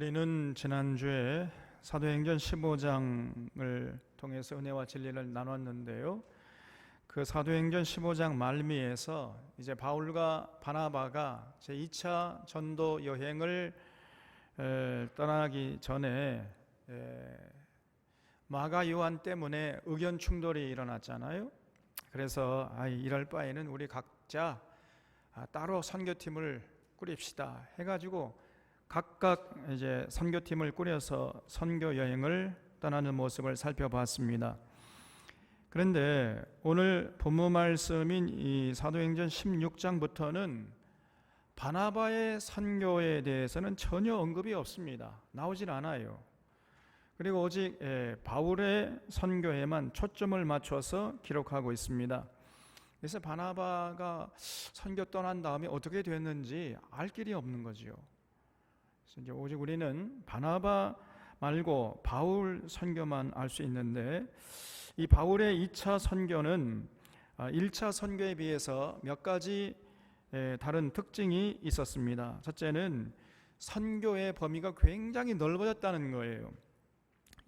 우리는 지난주에 사도행전 15장을 통해서 은혜와 진리를 나눴는데요. 그 사도행전 15장 말미에서 이제 바울과 바나바가 제2차 전도 여행을 떠나기 전에 마가 요한 때문에 의견 충돌이 일어났잖아요. 그래서 이럴 바에는 우리 각자 따로 선교팀을 꾸립시다 해가지고 각각 이제 선교팀을 꾸려서 선교 여행을 떠나는 모습을 살펴봤습니다. 그런데 오늘 본문 말씀인 이 사도행전 16장부터는 바나바의 선교에 대해서는 전혀 언급이 없습니다. 나오질 않아요. 그리고 오직 바울의 선교에만 초점을 맞춰서 기록하고 있습니다. 그래서 바나바가 선교 떠난 다음에 어떻게 됐는지 알 길이 없는 거지요. 그래서 이제 오직 우리는 바나바 말고 바울 선교만 알 수 있는데, 이 바울의 2차 선교는 1차 선교에 비해서 몇 가지 다른 특징이 있었습니다. 첫째는 선교의 범위가 굉장히 넓어졌다는 거예요.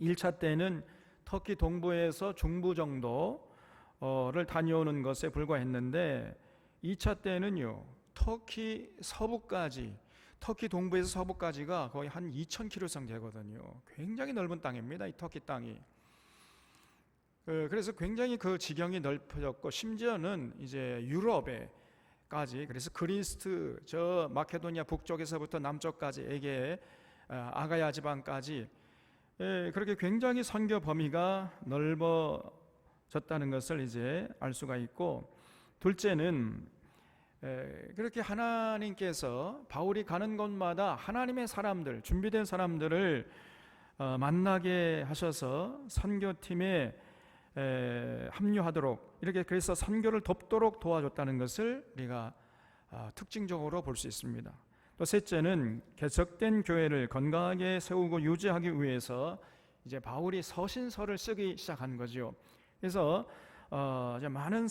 1차 때는 터키 동부에서 중부 정도를 다녀오는 것에 불과했는데 2차 때는요, 터키 서부까지, 터키 동부에서 서부까지가 거의 한 2,000km 이상 되거든요. 굉장히 넓은 땅입니다, 이 터키 땅이. 그래서 굉장히 그 지경이 넓어졌고, 심지어는 이제 유럽에까지, 그래서 그리스 저 마케도니아 북쪽에서부터 남쪽까지 에게 아가야 지방까지 그렇게 굉장히 선교 범위가 넓어졌다는 것을 이제 알 수가 있고, 둘째는 그렇게 하나님께서 바울이 가는 곳마다 하나님의 사람들, 준비된 사람들을 만나게 하셔서 선교팀에 합류하도록, 이렇게 그래서 선교를 돕도록 도와줬다는 것을 우리가 특징적으로 볼 수 있습니다. 또 셋째는 개척된 교회를 건강하게 세우고 유지하기 위해서 이제 바울이 서신서를 쓰기 시작한 거죠. 그래서 이제 많은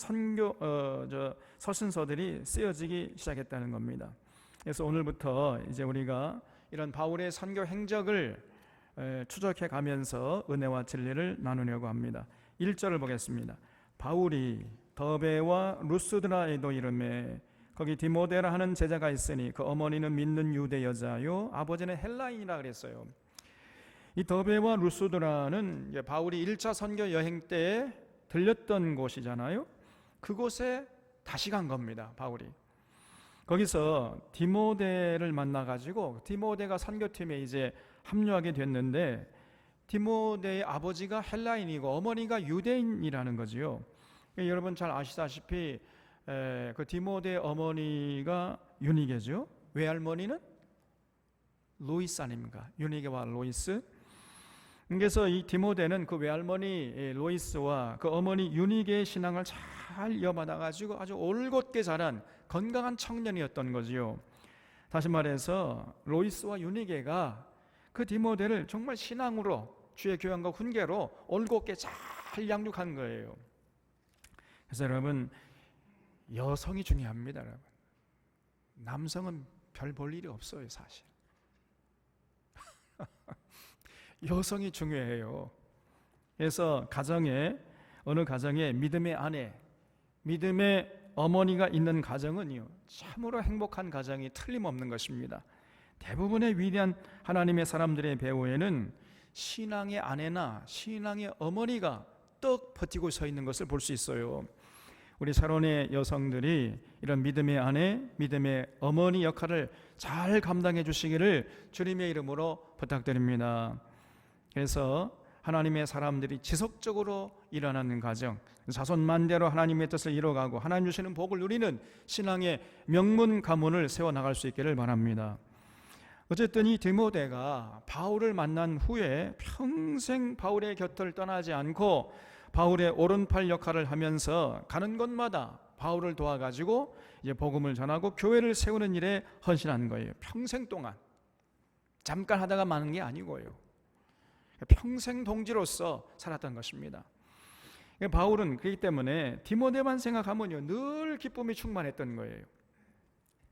서신서들이 쓰여지기 시작했다는 겁니다. 그래서 오늘부터 이제 우리가 이런 바울의 선교 행적을 추적해 가면서 은혜와 진리를 나누려고 합니다. 1절을 보겠습니다. 바울이 더베와 루스드라에도 이르매 거기 디모데라 하는 제자가 있으니 그 어머니는 믿는 유대 여자요 아버지는 헬라인이라 그랬어요. 이 더베와 루스드라는 바울이 1차 선교 여행 때 들렸던 곳이잖아요. 그곳에 다시 간 겁니다, 바울이. 거기서 디모데를 만나가지고 디모데가 선교팀에 이제 합류하게 됐는데, 디모데의 아버지가 헬라인이고 어머니가 유대인이라는 거지요. 여러분 잘 아시다시피 그 디모데의 어머니가 유니게죠. 외할머니는 로이스 아닙니까? 유니게와 로이스. 그래서 이 디모데는 그 외할머니 로이스와 그 어머니 유니게의 신앙을 잘 이어받아 가지고 아주 올곧게 자란 건강한 청년이었던 거지요. 다시 말해서 로이스와 유니게가 그 디모데를 정말 신앙으로, 주의 교양과 훈계로 올곧게 잘 양육한 거예요. 그래서 여러분, 여성이 중요합니다, 여러분. 남성은 별 볼 일이 없어요, 사실. 여성이 중요해요. 그래서 어느 가정에 믿음의 아내, 믿음의 어머니가 있는 가정은요, 참으로 행복한 가정이 틀림없는 것입니다. 대부분의 위대한 하나님의 사람들의 배후에는 신앙의 아내나 신앙의 어머니가 떡 버티고 서 있는 것을 볼 수 있어요. 우리 사론의 여성들이 이런 믿음의 아내, 믿음의 어머니 역할을 잘 감당해 주시기를 주님의 이름으로 부탁드립니다. 그래서 하나님의 사람들이 지속적으로 일어나는 가정, 자손만대로 하나님의 뜻을 이뤄가고 하나님 주시는 복을 누리는 신앙의 명문 가문을 세워나갈 수 있기를 바랍니다. 어쨌든 이 디모데가 바울을 만난 후에 평생 바울의 곁을 떠나지 않고 바울의 오른팔 역할을 하면서 가는 곳마다 바울을 도와가지고 이제 복음을 전하고 교회를 세우는 일에 헌신한 거예요. 평생 동안. 잠깐 하다가 마는 게 아니고요. 평생 동지로서 살았던 것입니다. 바울은 그렇기 때문에 디모데만 생각하면요, 늘 기쁨이 충만했던 거예요.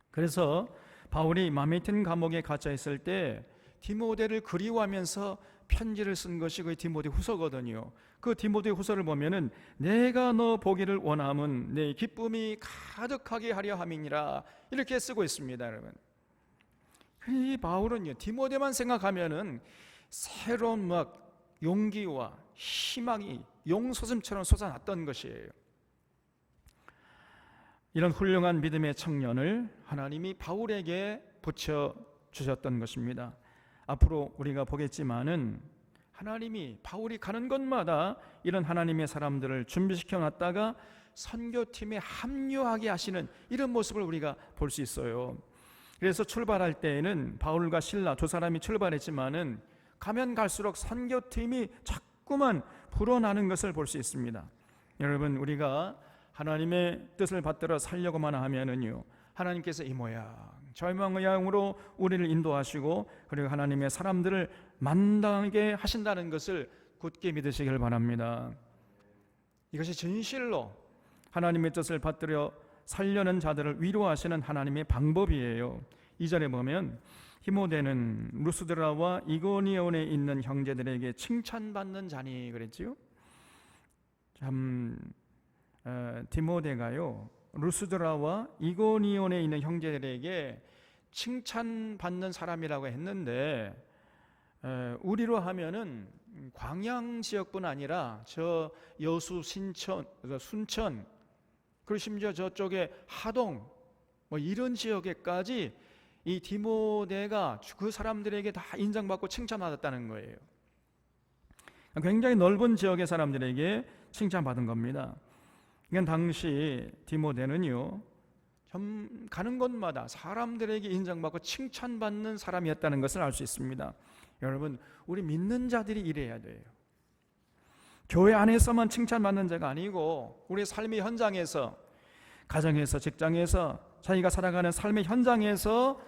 그래서 바울이 마메틴 감옥에 갇혀 있을 때 디모데를 그리워하면서 편지를 쓴 것이 그 디모데 후서거든요. 그 디모데 후서를 보면은 내가 너 보기를 원함은 내 기쁨이 가득하게 하려 함이니라 이렇게 쓰고 있습니다, 여러분. 이 바울은요, 디모데만 생각하면은 새로운 용기와 희망이 용솟음처럼 솟아났던 것이에요. 이런 훌륭한 믿음의 청년을 하나님이 바울에게 붙여 주셨던 것입니다. 앞으로 우리가 보겠지만은 하나님이 바울이 가는 곳마다 이런 하나님의 사람들을 준비시켜 놨다가 선교팀에 합류하게 하시는 이런 모습을 우리가 볼 수 있어요. 그래서 출발할 때에는 바울과 실라 두 사람이 출발했지만은 가면 갈수록 선교팀이 자꾸만 불어나는 것을 볼 수 있습니다. 여러분, 우리가 하나님의 뜻을 받들어 살려고만 하면은요, 하나님께서 이 모양 저 모양으로 우리를 인도하시고 그리고 하나님의 사람들을 만나게 하신다는 것을 굳게 믿으시길 바랍니다. 이것이 진실로 하나님의 뜻을 받들어 살려는 자들을 위로하시는 하나님의 방법이에요. 2절에 보면 디모데는 루스드라와 이고니온에 있는 형제들에게 칭찬받는 자니 그랬지요. 참 디모데가요, 루스드라와 이고니온에 있는 형제들에게 칭찬받는 사람이라고 했는데, 우리로 하면은 광양 지역뿐 아니라 저 여수, 신천, 순천, 그리고 심지어 저쪽에 하동 이런 지역에까지 이 디모데가 그 사람들에게 다 인정받고 칭찬받았다는 거예요. 굉장히 넓은 지역의 사람들에게 칭찬받은 겁니다. 그러니까 당시 디모데는요, 가는 곳마다 사람들에게 인정받고 칭찬받는 사람이었다는 것을 알 수 있습니다. 여러분, 우리 믿는 자들이 이래야 돼요. 교회 안에서만 칭찬받는 자가 아니고 우리 삶의 현장에서, 가정에서, 직장에서, 자기가 살아가는 삶의 현장에서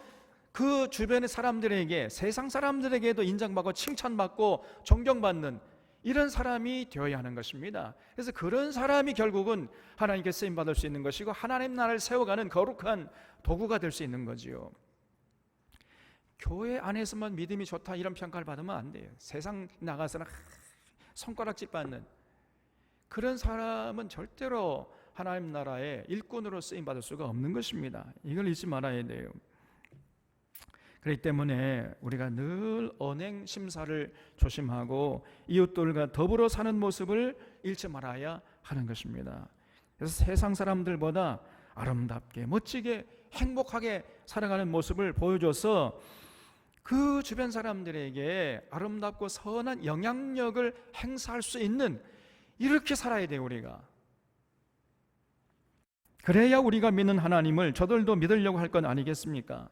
그 주변의 사람들에게, 세상 사람들에게도 인정받고 칭찬받고 존경받는 이런 사람이 되어야 하는 것입니다. 그래서 그런 사람이 결국은 하나님께 쓰임받을 수 있는 것이고 하나님 나라를 세워가는 거룩한 도구가 될 수 있는 거지요. 교회 안에서만 믿음이 좋다 이런 평가를 받으면 안 돼요. 세상 나가서는 손가락질 받는 그런 사람은 절대로 하나님 나라의 일꾼으로 쓰임받을 수가 없는 것입니다. 이걸 잊지 말아야 돼요. 그렇기 때문에 우리가 늘 언행 심사를 조심하고 이웃들과 더불어 사는 모습을 잃지 말아야 하는 것입니다. 그래서 세상 사람들보다 아름답게 멋지게 행복하게 살아가는 모습을 보여줘서 그 주변 사람들에게 아름답고 선한 영향력을 행사할 수 있는, 이렇게 살아야 돼요. 우리가 그래야 우리가 믿는 하나님을 저들도 믿으려고 할 건 아니겠습니까?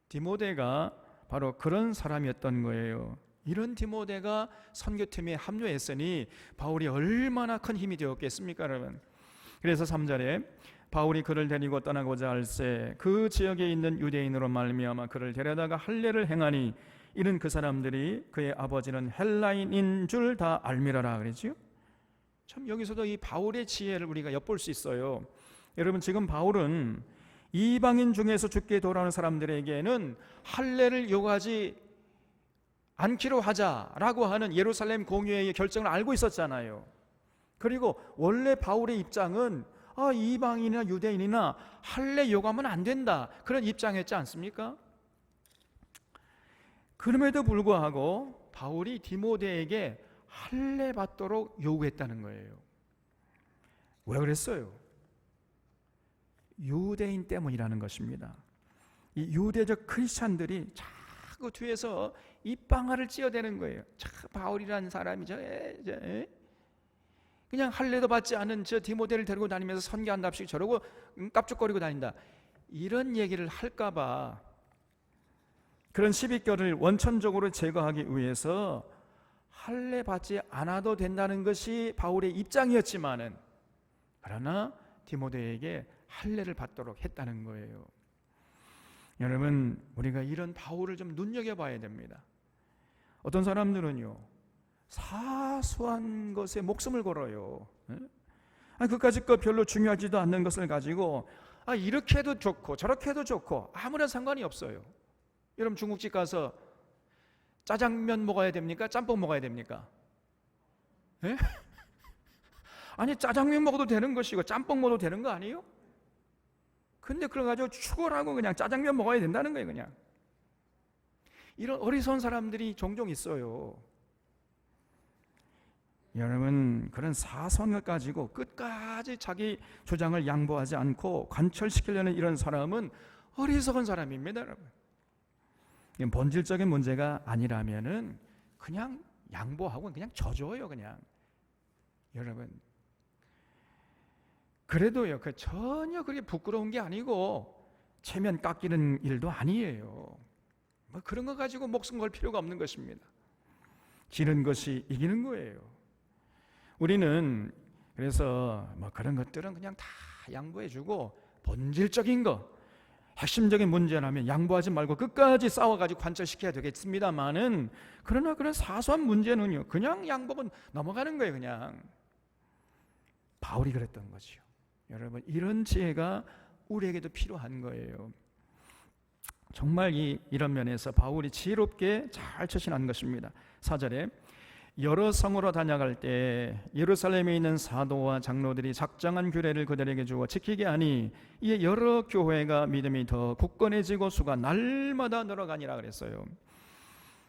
디모데가 바로 그런 사람이었던 거예요. 이런 디모데가 선교팀에 합류했으니 바울이 얼마나 큰 힘이 되었겠습니까, 여러분? 그래서 3절에 바울이 그를 데리고 떠나고자 할새 그 지역에 있는 유대인으로 말미암아 그를 데려다가 할례를 행하니 이는 그 사람들이 그의 아버지는 헬라인인 줄 다 알미라라 그랬지요. 참 여기서도 이 바울의 지혜를 우리가 엿볼 수 있어요. 여러분, 지금 바울은 이방인 중에서 주께 돌아오는 사람들에게는 할례를 요구하지 않기로 하자라고 하는 예루살렘 공회의 결정을 알고 있었잖아요. 그리고 원래 바울의 입장은 이방인이나 유대인이나 할례 요구하면 안 된다, 그런 입장이었지 않습니까? 그럼에도 불구하고 바울이 디모데에게 할례 받도록 요구했다는 거예요. 왜 그랬어요? 유대인 때문이라는 것입니다. 이 유대적 크리스찬들이 자꾸 뒤에서 입방아를 찧어대는 거예요. 바울이라는 사람이 그냥 할례도 받지 않은 저 디모데를 데리고 다니면서 선교한답시고 저러고 깝죽거리고 다닌다, 이런 얘기를 할까봐 그런 시비결을 원천적으로 제거하기 위해서 할례 받지 않아도 된다는 것이 바울의 입장이었지만은, 그러나 디모데에게 할례를 받도록 했다는 거예요. 여러분, 우리가 이런 바울을 좀 눈여겨봐야 됩니다. 어떤 사람들은요, 사소한 것에 목숨을 걸어요. 그까짓 것 별로 중요하지도 않는 것을 가지고 이렇게 해도 좋고 저렇게 해도 좋고 아무런 상관이 없어요. 여러분, 중국집 가서 짜장면 먹어야 됩니까? 짬뽕 먹어야 됩니까? 예? 아니 짜장면 먹어도 되는 것이고 짬뽕 먹어도 되는 거 아니에요? 근데 그래가지고 축월하고 그냥 짜장면 먹어야 된다는 거예요. 그냥 이런 어리석은 사람들이 종종 있어요. 여러분, 그런 사선을 가지고 끝까지 자기 주장을 양보하지 않고 관철시키려는 이런 사람은 어리석은 사람입니다. 여러분, 본질적인 문제가 아니라면은 그냥 양보하고 그냥 져줘요. 그냥 여러분, 그래도요, 그 전혀 그게 부끄러운 게 아니고 체면 깎이는 일도 아니에요. 뭐 그런 거 가지고 목숨 걸 필요가 없는 것입니다. 지는 것이 이기는 거예요. 우리는 그래서 뭐 그런 것들은 그냥 다 양보해주고 본질적인 거, 핵심적인 문제라면 양보하지 말고 끝까지 싸워가지고 관철시켜야 되겠습니다만은, 그러나 그런 사소한 문제는요 그냥 양보하고 넘어가는 거예요. 그냥 바울이 그랬던 거죠. 여러분, 이런 지혜가 우리에게도 필요한 거예요. 정말 이런 면에서 바울이 지혜롭게 잘 처신한 것입니다. 4절에 여러 성으로 다녀갈 때 예루살렘에 있는 사도와 장로들이 작정한 규례를 그들에게 주어 지키게 하니 이에 여러 교회가 믿음이 더 굳건해지고 수가 날마다 늘어가니라 그랬어요.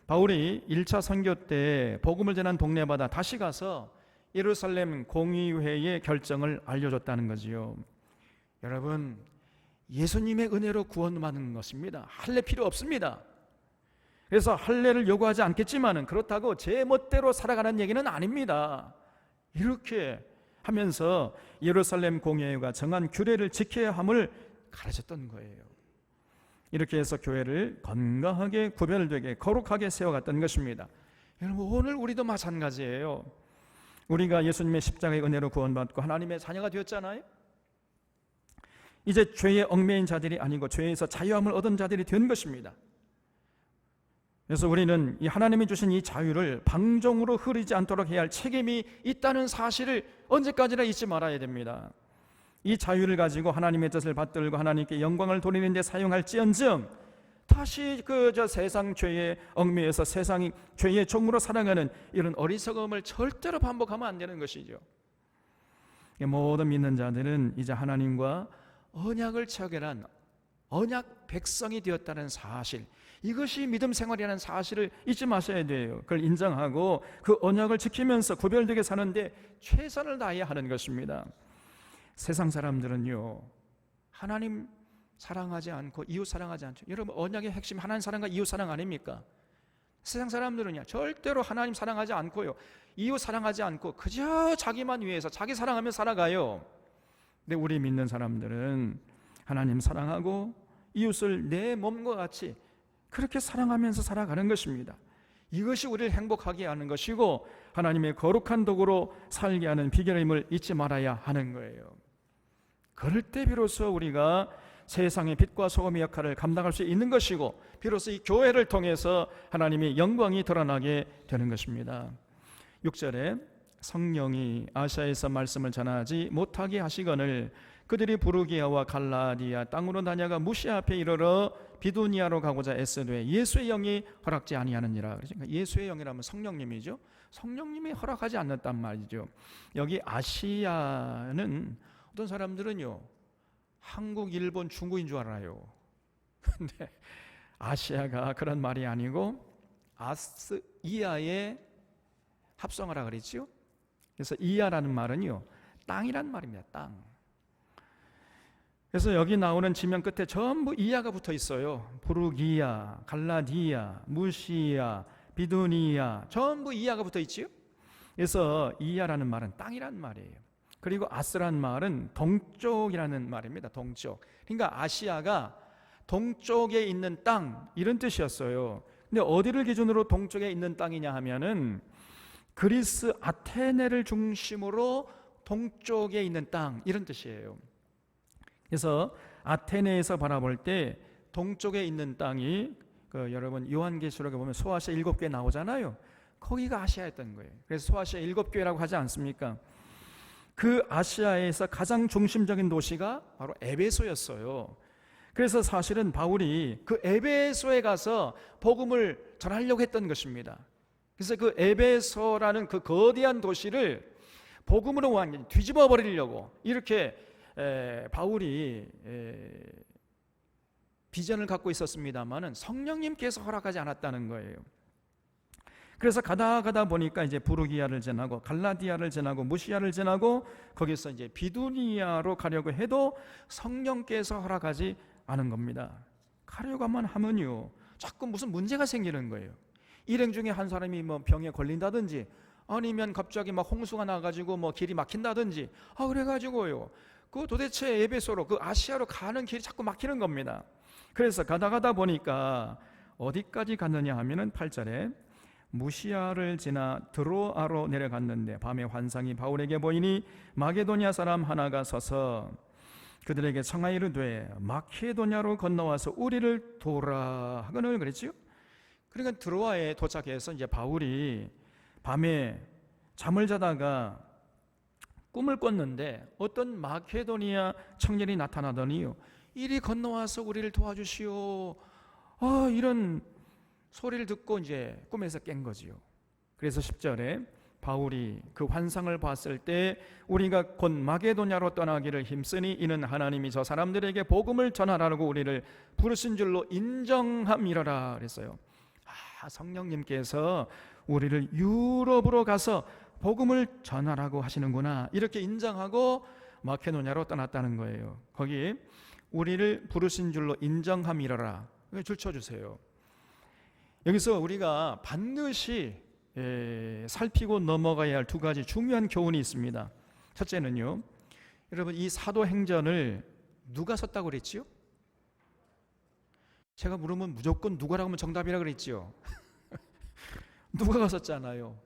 바울이 1차 선교 때 복음을 전한 동네마다 다시 가서 예루살렘 공의회의 결정을 알려줬다는 거지요. 여러분, 예수님의 은혜로 구원받는 것입니다. 할례 필요 없습니다. 그래서 할례를 요구하지 않겠지만은 그렇다고 제 멋대로 살아가는 얘기는 아닙니다. 이렇게 하면서 예루살렘 공회가 정한 규례를 지켜야 함을 가르쳤던 거예요. 이렇게 해서 교회를 건강하게 구별되게 거룩하게 세워갔던 것입니다. 여러분, 오늘 우리도 마찬가지예요. 우리가 예수님의 십자가의 은혜로 구원받고 하나님의 자녀가 되었잖아요. 이제 죄에 얽매인 자들이 아니고 죄에서 자유함을 얻은 자들이 된 것입니다. 그래서 우리는 이 하나님이 주신 이 자유를 방종으로 흐르지 않도록 해야 할 책임이 있다는 사실을 언제까지나 잊지 말아야 됩니다. 이 자유를 가지고 하나님의 뜻을 받들고 하나님께 영광을 돌리는 데 사용할지언정 다시 세상 죄에 얽매여서 세상이 죄의 종으로 살아가는 이런 어리석음을 절대로 반복하면 안 되는 것이죠. 모든 믿는 자들은 이제 하나님과 언약을 체결한 언약 백성이 되었다는 사실, 이것이 믿음 생활이라는 사실을 잊지 마셔야 돼요. 그걸 인정하고 그 언약을 지키면서 구별되게 사는데 최선을 다해야 하는 것입니다. 세상 사람들은요, 하나님 사랑하지 않고 이웃 사랑하지 않죠. 여러분, 언약의 핵심 하나님 사랑과 이웃 사랑 아닙니까? 세상 사람들은요 절대로 하나님 사랑하지 않고요 이웃 사랑하지 않고 그저 자기만 위해서 자기 사랑하며 살아가요. 근데 우리 믿는 사람들은 하나님 사랑하고 이웃을 내 몸과 같이 그렇게 사랑하면서 살아가는 것입니다. 이것이 우리를 행복하게 하는 것이고 하나님의 거룩한 도구로 살게 하는 비결임을 잊지 말아야 하는 거예요. 그럴 때 비로소 우리가 세상의 빛과 소금의 역할을 감당할 수 있는 것이고 비로소 이 교회를 통해서 하나님의 영광이 드러나게 되는 것입니다. 6절에 성령이 아시아에서 말씀을 전하지 못하게 하시거늘 그들이 부르기아와 갈라디아 땅으로 다녀가 무시아 앞에 이르러 비두니아로 가고자 애쓰되 예수의 영이 허락지 아니하느니라. 그러니까 예수의 영이라면 성령님이죠. 성령님이 허락하지 않았단 말이죠. 여기 아시아는 어떤 사람들은요 한국, 일본, 중국인 줄 알아요. 근데 아시아가 그런 말이 아니고 아스이아의 합성어라 그랬죠. 그래서 이아라는 말은요 땅이란 말입니다. 땅. 그래서 여기 나오는 지명 끝에 전부 이아가 붙어 있어요. 부르기아, 갈라디아, 무시아, 비두니아 전부 이아가 붙어 있지요. 그래서 이아라는 말은 땅이란 말이에요. 그리고 아스란 말은 동쪽이라는 말입니다. 동쪽. 그러니까 아시아가 동쪽에 있는 땅 이런 뜻이었어요. 근데 어디를 기준으로 동쪽에 있는 땅이냐 하면은 그리스 아테네를 중심으로 동쪽에 있는 땅 이런 뜻이에요. 그래서 아테네에서 바라볼 때 동쪽에 있는 땅이 여러분 요한계시록에 보면 소아시아 7개 나오잖아요. 거기가 아시아였던 거예요. 그래서 소아시아 7교회라고 하지 않습니까? 그 아시아에서 가장 중심적인 도시가 바로 에베소였어요. 그래서 사실은 바울이 그 에베소에 가서 복음을 전하려고 했던 것입니다. 그래서 그 에베소라는 그 거대한 도시를 복음으로 완전히 뒤집어 버리려고 이렇게 바울이 비전을 갖고 있었습니다만은 성령님께서 허락하지 않았다는 거예요. 그래서 가다 보니까 이제 부르기아를 지나고 갈라디아를 지나고 무시아를 지나고 거기서 이제 비두니아로 가려고 해도 성령께서 허락하지 않은 겁니다. 가려고만 하면요 자꾸 무슨 문제가 생기는 거예요. 일행 중에 한 사람이 뭐 병에 걸린다든지 아니면 갑자기 막 홍수가 나가지고 뭐 길이 막힌다든지 그래가지고요 그 도대체 에베소로 그 아시아로 가는 길이 자꾸 막히는 겁니다. 그래서 가다 보니까 어디까지 갔느냐 하면은 8절에 무시아를 지나 드로아로 내려갔는데 밤에 환상이 바울에게 보이니 마게도냐 사람 하나가 서서 그들에게 청하 이르되 마케도냐로 건너와서 우리를 도우라 하거늘 그랬지요. 그러니까 드로아에 도착해서 이제 바울이 밤에 잠을 자다가 꿈을 꿨는데 어떤 마케도니아 청년이 나타나더니요 이리 건너와서 우리를 도와주시오 이런 소리를 듣고 이제 꿈에서 깬 거지요. 그래서 10절에 바울이 그 환상을 봤을 때 우리가 곧 마게도냐로 떠나기를 힘쓰니 이는 하나님이 저 사람들에게 복음을 전하라고 우리를 부르신 줄로 인정함이라라 그랬어요. 성령님께서 우리를 유럽으로 가서 복음을 전하라고 하시는구나 이렇게 인정하고 마케도냐로 떠났다는 거예요. 거기 우리를 부르신 줄로 인정함이라라 줄 쳐주세요. 여기서 우리가 반드시 살피고 넘어가야 할 두 가지 중요한 교훈이 있습니다. 첫째는요, 여러분 이 사도행전을 누가 썼다고 그랬지요? 제가 물으면 무조건 누가라고 하면 정답이라 그랬지요. 누가가 썼잖아요.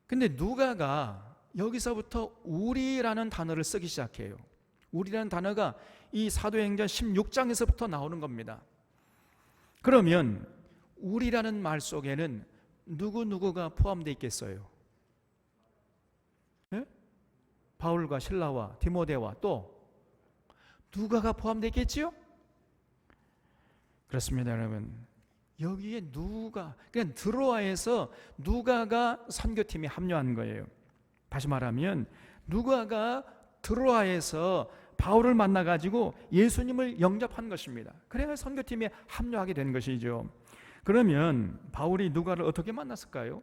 근데 누가가 여기서부터 우리라는 단어를 쓰기 시작해요. 우리라는 단어가 이 사도행전 16장에서부터 나오는 겁니다. 그러면 우리라는 말 속에는 누구가 포함되어 있겠어요? 네? 바울과 실라와 디모데와 또 누가가 포함되어 있겠지요? 그렇습니다, 여러분. 여기에 그냥 드로아에서 누가가 선교팀에 합류한 거예요. 다시 말하면 누가가 드로아에서 바울을 만나가지고 예수님을 영접한 것입니다. 그래야 선교팀에 합류하게 된 것이죠. 그러면 바울이 누가를 어떻게 만났을까요?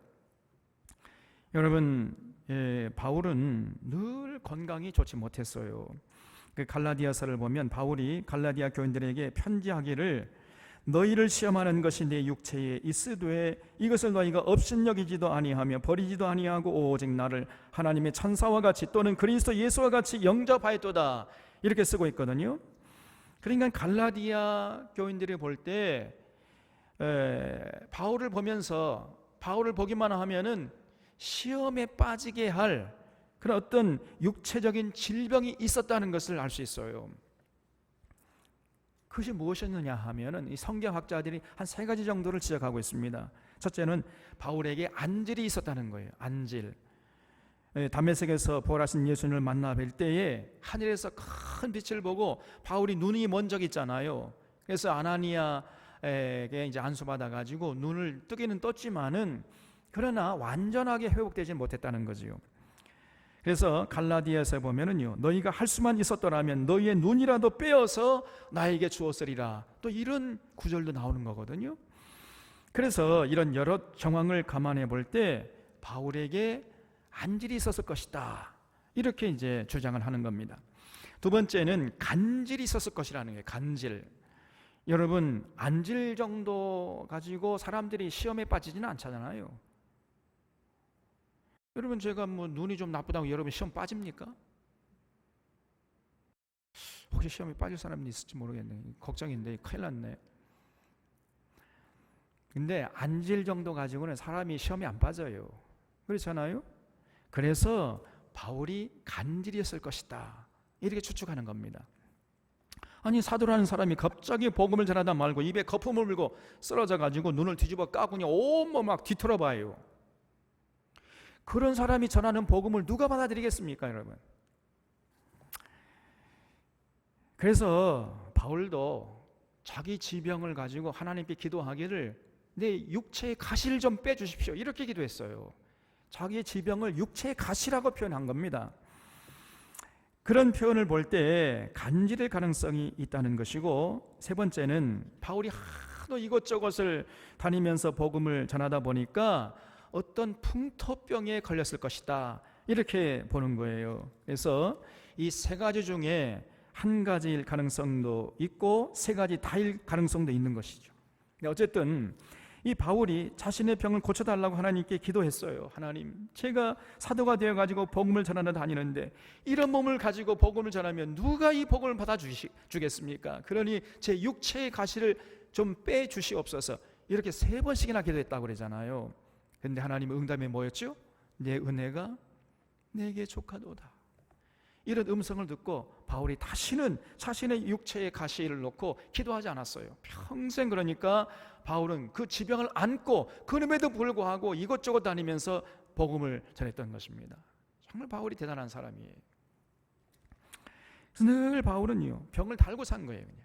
여러분, 바울은 늘 건강이 좋지 못했어요. 그 갈라디아서를 보면 바울이 갈라디아 교인들에게 편지하기를 너희를 시험하는 것이 내 육체에 있으되 이것을 너희가 업신여기지도 아니하며 버리지도 아니하고 오직 나를 하나님의 천사와 같이 또는 그리스도 예수와 같이 영접하였도다 이렇게 쓰고 있거든요. 그러니까 갈라디아 교인들이 볼 때 바울을 보면서 바울을 보기만 하면은 시험에 빠지게 할 그런 어떤 육체적인 질병이 있었다는 것을 알 수 있어요. 그것이 무엇이었느냐 하면은 이 성경학자들이 한 세 가지 정도를 지적하고 있습니다. 첫째는 바울에게 안질이 있었다는 거예요. 안질. 다메섹에서 부활하신 예수님을 만나 뵐 때에 하늘에서 큰 빛을 보고 바울이 눈이 먼 적 있잖아요. 그래서 아나니아에게 이제 안수받아 가지고 눈을 뜨기는 떴지만은 그러나 완전하게 회복되지 못했다는 거지요. 그래서 갈라디아에서 보면은요, 너희가 할 수만 있었더라면 너희의 눈이라도 빼어서 나에게 주었으리라. 또 이런 구절도 나오는 거거든요. 그래서 이런 여러 정황을 감안해 볼 때 바울에게 안질이 있었을 것이다. 이렇게 이제 주장을 하는 겁니다. 두 번째는 간질이 있었을 것이라는 거예요. 간질. 여러분, 안질 정도 가지고 사람들이 시험에 빠지지는 않잖아요. 여러분, 제가 뭐 눈이 좀 나쁘다고 여러분 시험 빠집니까? 혹시 시험에 빠질 사람이 있을지 모르겠네. 걱정인데 큰일 났네. 근데 안질 정도 가지고는 사람이 시험에 안 빠져요. 그렇잖아요? 그래서 바울이 간질이었을 것이다. 이렇게 추측하는 겁니다. 아니, 사도라는 사람이 갑자기 복음을 전하다 말고 입에 거품을 물고 쓰러져 가지고 눈을 뒤집어 까고 그냥 온몸 막 뒤틀어봐요. 그런 사람이 전하는 복음을 누가 받아들이겠습니까, 여러분? 그래서 바울도 자기 지병을 가지고 하나님께 기도하기를 내 육체의 가시를 좀 빼주십시오 이렇게 기도했어요. 자기의 지병을 육체의 가시라고 표현한 겁니다. 그런 표현을 볼 때 간질의 가능성이 있다는 것이고, 세 번째는 바울이 하도 이것저것을 다니면서 복음을 전하다 보니까 어떤 풍토병에 걸렸을 것이다 이렇게 보는 거예요. 그래서 이 세 가지 중에 한 가지일 가능성도 있고 세 가지 다일 가능성도 있는 것이죠. 어쨌든 이 바울이 자신의 병을 고쳐달라고 하나님께 기도했어요. 하나님, 제가 사도가 되어가지고 복음을 전하러 다니는데 이런 몸을 가지고 복음을 전하면 누가 이 복음을 받아주겠습니까? 그러니 제 육체의 가시를 좀 빼주시옵소서. 이렇게 3번씩이나 기도했다고 그러잖아요. 그런데 하나님의 응답이 뭐였죠? 내 은혜가 내게 족하도다. 이런 음성을 듣고 바울이 다시는 자신의 육체의 가시를 놓고 기도하지 않았어요. 평생 그러니까 바울은 그 지병을 안고 그럼에도 불구하고 이것저것 다니면서 복음을 전했던 것입니다. 정말 바울이 대단한 사람이에요. 그래서 늘 바울은요 병을 달고 산 거예요. 그냥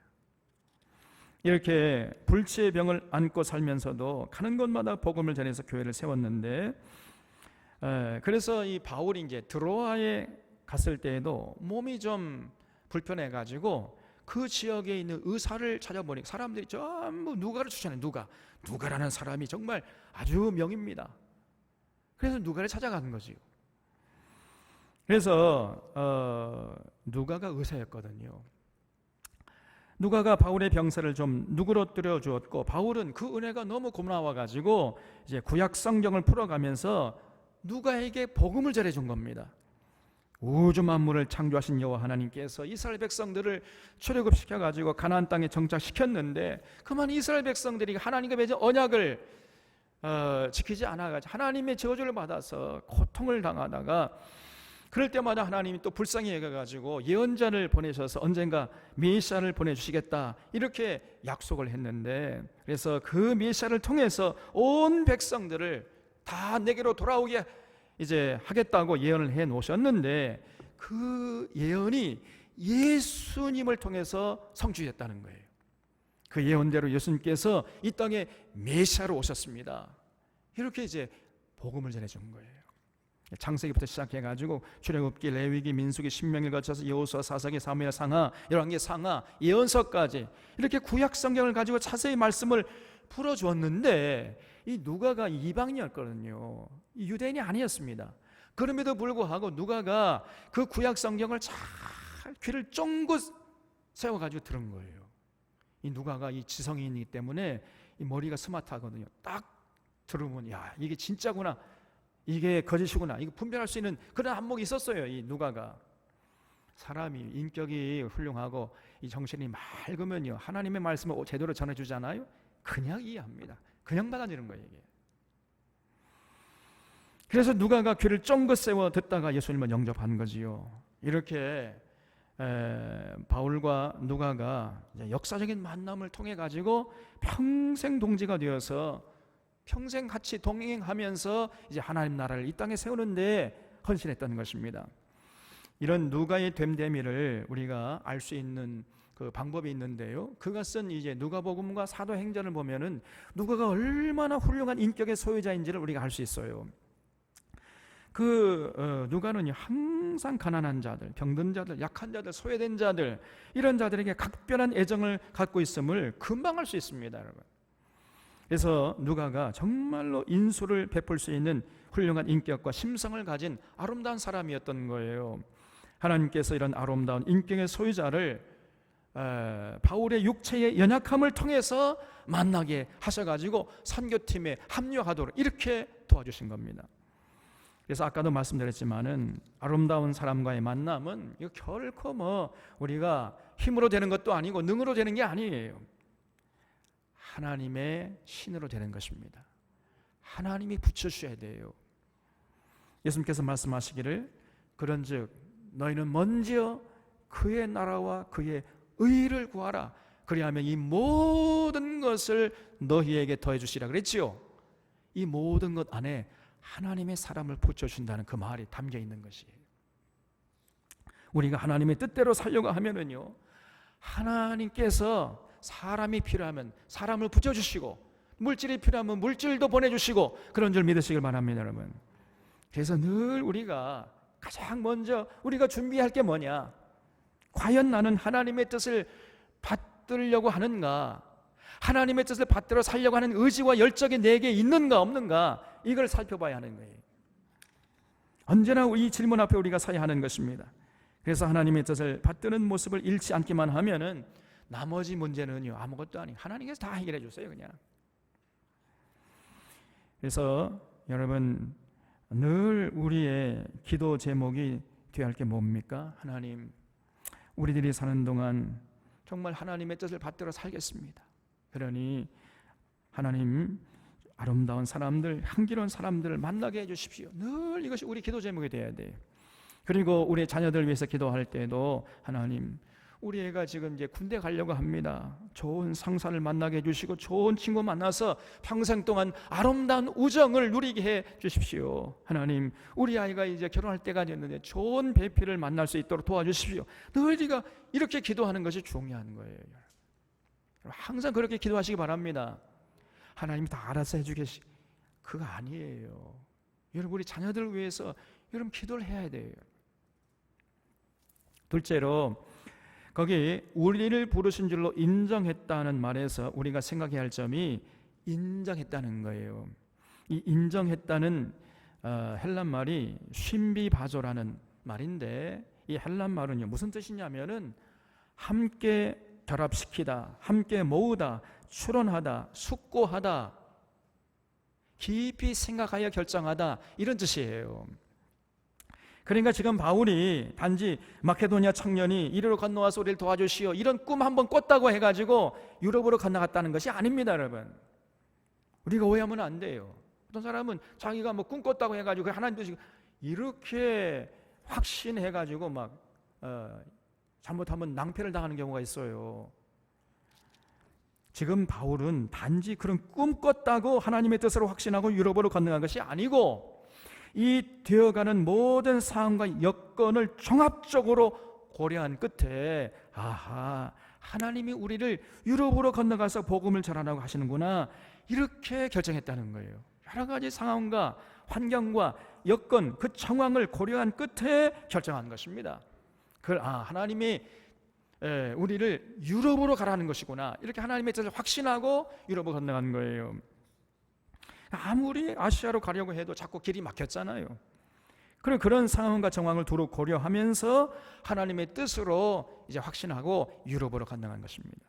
이렇게 불치의 병을 안고 살면서도 가는 곳마다 복음을 전해서 교회를 세웠는데, 그래서 이 바울이 이제 드로아에 갔을 때에도 몸이 좀 불편해가지고 그 지역에 있는 의사를 찾아보니까 사람들이 전부 누가를 추천해요. 누가라는 사람이 정말 아주 명입니다. 그래서 누가를 찾아가는 거지요. 그래서 누가가 의사였거든요. 누가가 바울의 병사를 좀 누그러뜨려 주었고, 바울은 그 은혜가 너무 고마워가지고 이제 구약 성경을 풀어가면서 누가에게 복음을 전해준 겁니다. 우주 만물을 창조하신 여호와 하나님께서 이스라엘 백성들을 출애굽시켜 가지고 가나안 땅에 정착시켰는데, 그만 이스라엘 백성들이 하나님과 맺은 언약을 지키지 않아가지고 하나님의 저주를 받아서 고통을 당하다가, 그럴 때마다 하나님이 또 불쌍히 여겨가지고 예언자를 보내셔서 언젠가 메시아를 보내주시겠다 이렇게 약속을 했는데, 그래서 그 메시아를 통해서 온 백성들을 다 내게로 돌아오게 이제 하겠다고 예언을 해 놓으셨는데, 그 예언이 예수님을 통해서 성취됐다는 거예요. 그 예언대로 예수님께서 이 땅에 메시아로 오셨습니다. 이렇게 이제 복음을 전해준 거예요. 창세기부터 시작해가지고 출애굽기, 레위기, 민수기, 신명기를 거쳐서 여호수아, 사사기, 사무엘, 상하, 열왕기, 상하, 예언서까지 이렇게 구약 성경을 가지고 자세히 말씀을 풀어주었는데, 이 누가가 이방인이었거든요. 유대인이 아니었습니다. 그럼에도 불구하고 누가가 그 구약 성경을 잘 귀를 쫑긋 세워가지고 들은 거예요. 이 누가가 이 지성인이기 때문에 이 머리가 스마트하거든요. 딱 들으면 야, 이게 진짜구나, 이게 거짓이구나, 이거 분별할 수 있는 그런 안목이 있었어요. 이 누가가. 사람이 인격이 훌륭하고 이 정신이 맑으면요, 하나님의 말씀을 제대로 전해주잖아요. 그냥 이해합니다. 그냥 받아들이는 거예요, 이게. 그래서 누가가 귀를 쫑긋 세워 듣다가 예수님을 영접한 거지요. 이렇게 바울과 누가가 역사적인 만남을 통해 가지고 평생 동지가 되어서 평생 같이 동행하면서 이제 하나님 나라를 이 땅에 세우는데 헌신했던 것입니다. 이런 누가의 됨됨이를 우리가 알 수 있는 그 방법이 있는데요, 그것은 이제 누가복음과 사도행전을 보면은 누가가 얼마나 훌륭한 인격의 소유자인지를 우리가 알 수 있어요. 누가는 항상 가난한 자들, 병든 자들, 약한 자들, 소외된 자들, 이런 자들에게 각별한 애정을 갖고 있음을 금방 알 수 있습니다, 여러분. 그래서 누가가 정말로 인수를 베풀 수 있는 훌륭한 인격과 심성을 가진 아름다운 사람이었던 거예요. 하나님께서 이런 아름다운 인격의 소유자를 바울의 육체의 연약함을 통해서 만나게 하셔가지고 선교팀에 합류하도록 이렇게 도와주신 겁니다. 그래서 아까도 말씀드렸지만은 아름다운 사람과의 만남은 이거 결코 우리가 힘으로 되는 것도 아니고 능으로 되는 게 아니에요. 하나님의 신으로 되는 것입니다. 하나님이 붙여주셔야 돼요. 예수님께서 말씀하시기를 그런즉 너희는 먼저 그의 나라와 그의 의를 구하라. 그리하면 이 모든 것을 너희에게 더해 주시라 그랬지요. 이 모든 것 안에 하나님의 사람을 붙여준다는 그 말이 담겨 있는 것이에요. 우리가 하나님의 뜻대로 살려고 하면은요, 하나님께서 사람이 필요하면 사람을 붙여주시고 물질이 필요하면 물질도 보내주시고 그런 줄 믿으시길 바랍니다, 여러분. 그래서 늘 우리가 가장 먼저 우리가 준비할 게 뭐냐? 과연 나는 하나님의 뜻을 받들려고 하는가? 하나님의 뜻을 받들어 살려고 하는 의지와 열정이 내게 있는가 없는가? 이걸 살펴봐야 하는 거예요. 언제나 이 질문 앞에 우리가 서야 하는 것입니다. 그래서 하나님의 뜻을 받드는 모습을 잃지 않기만 하면은 나머지 문제는요 아무것도 아니에요. 하나님께서 다 해결해 주세요, 그냥. 그래서 여러분 늘 우리의 기도 제목이 되어야 할 게 뭡니까? 하나님, 우리들이 사는 동안 정말 하나님의 뜻을 받들어 살겠습니다. 그러니 하나님, 아름다운 사람들, 향기로운 사람들을 만나게 해주십시오. 늘 이것이 우리 기도 제목이 되어야 돼요. 그리고 우리 자녀들 위해서 기도할 때도 하나님, 우리 애가 지금 이제 군대 가려고 합니다. 좋은 상사를 만나게 해주시고 좋은 친구 만나서 평생 동안 아름다운 우정을 누리게 해 주십시오. 하나님, 우리 아이가 이제 결혼할 때가 됐는데 좋은 배필을 만날 수 있도록 도와주십시오. 늘 우리가 이렇게 기도하는 것이 중요한 거예요. 항상 그렇게 기도하시기 바랍니다. 하나님이 다 알아서 해주겠지, 그거 아니에요. 여러분, 우리 자녀들을 위해서 여러분 기도를 해야 돼요. 둘째로, 거기 우리를 부르신 줄로 인정했다는 말에서 우리가 생각해야 할 점이 인정했다는 거예요. 이 인정했다는 헬란 말이 쉰비바조라는 말인데, 이 헬란 말은요 무슨 뜻이냐면은 함께 결합시키다, 함께 모으다, 추론하다, 숙고하다, 깊이 생각하여 결정하다, 이런 뜻이에요. 그러니까 지금 바울이 단지 마케도니아 청년이 이리로 건너와서 우리를 도와주시오, 이런 꿈 한번 꿨다고 해가지고 유럽으로 건너갔다는 것이 아닙니다, 여러분. 우리가 오해하면 안 돼요. 어떤 사람은 자기가 뭐 꿈 꿨다고 해가지고 하나님 뜻이 이렇게 확신해가지고 막 잘못하면 낭패를 당하는 경우가 있어요. 지금 바울은 단지 그런 꿈 꿨다고 하나님의 뜻으로 확신하고 유럽으로 건너간 것이 아니고, 이 되어가는 모든 상황과 여건을 종합적으로 고려한 끝에 하나님이 우리를 유럽으로 건너가서 복음을 전하라고 하시는구나, 이렇게 결정했다는 거예요. 여러 가지 상황과 환경과 여건, 그 정황을 고려한 끝에 결정한 것입니다. 그걸 하나님이 우리를 유럽으로 가라는 것이구나, 이렇게 하나님의 뜻을 확신하고 유럽으로 건너간 거예요. 아무리 아시아로 가려고 해도 자꾸 길이 막혔잖아요. 그런 상황과 정황을 두루 고려하면서 하나님의 뜻으로 이제 확신하고 유럽으로 건너간 것입니다.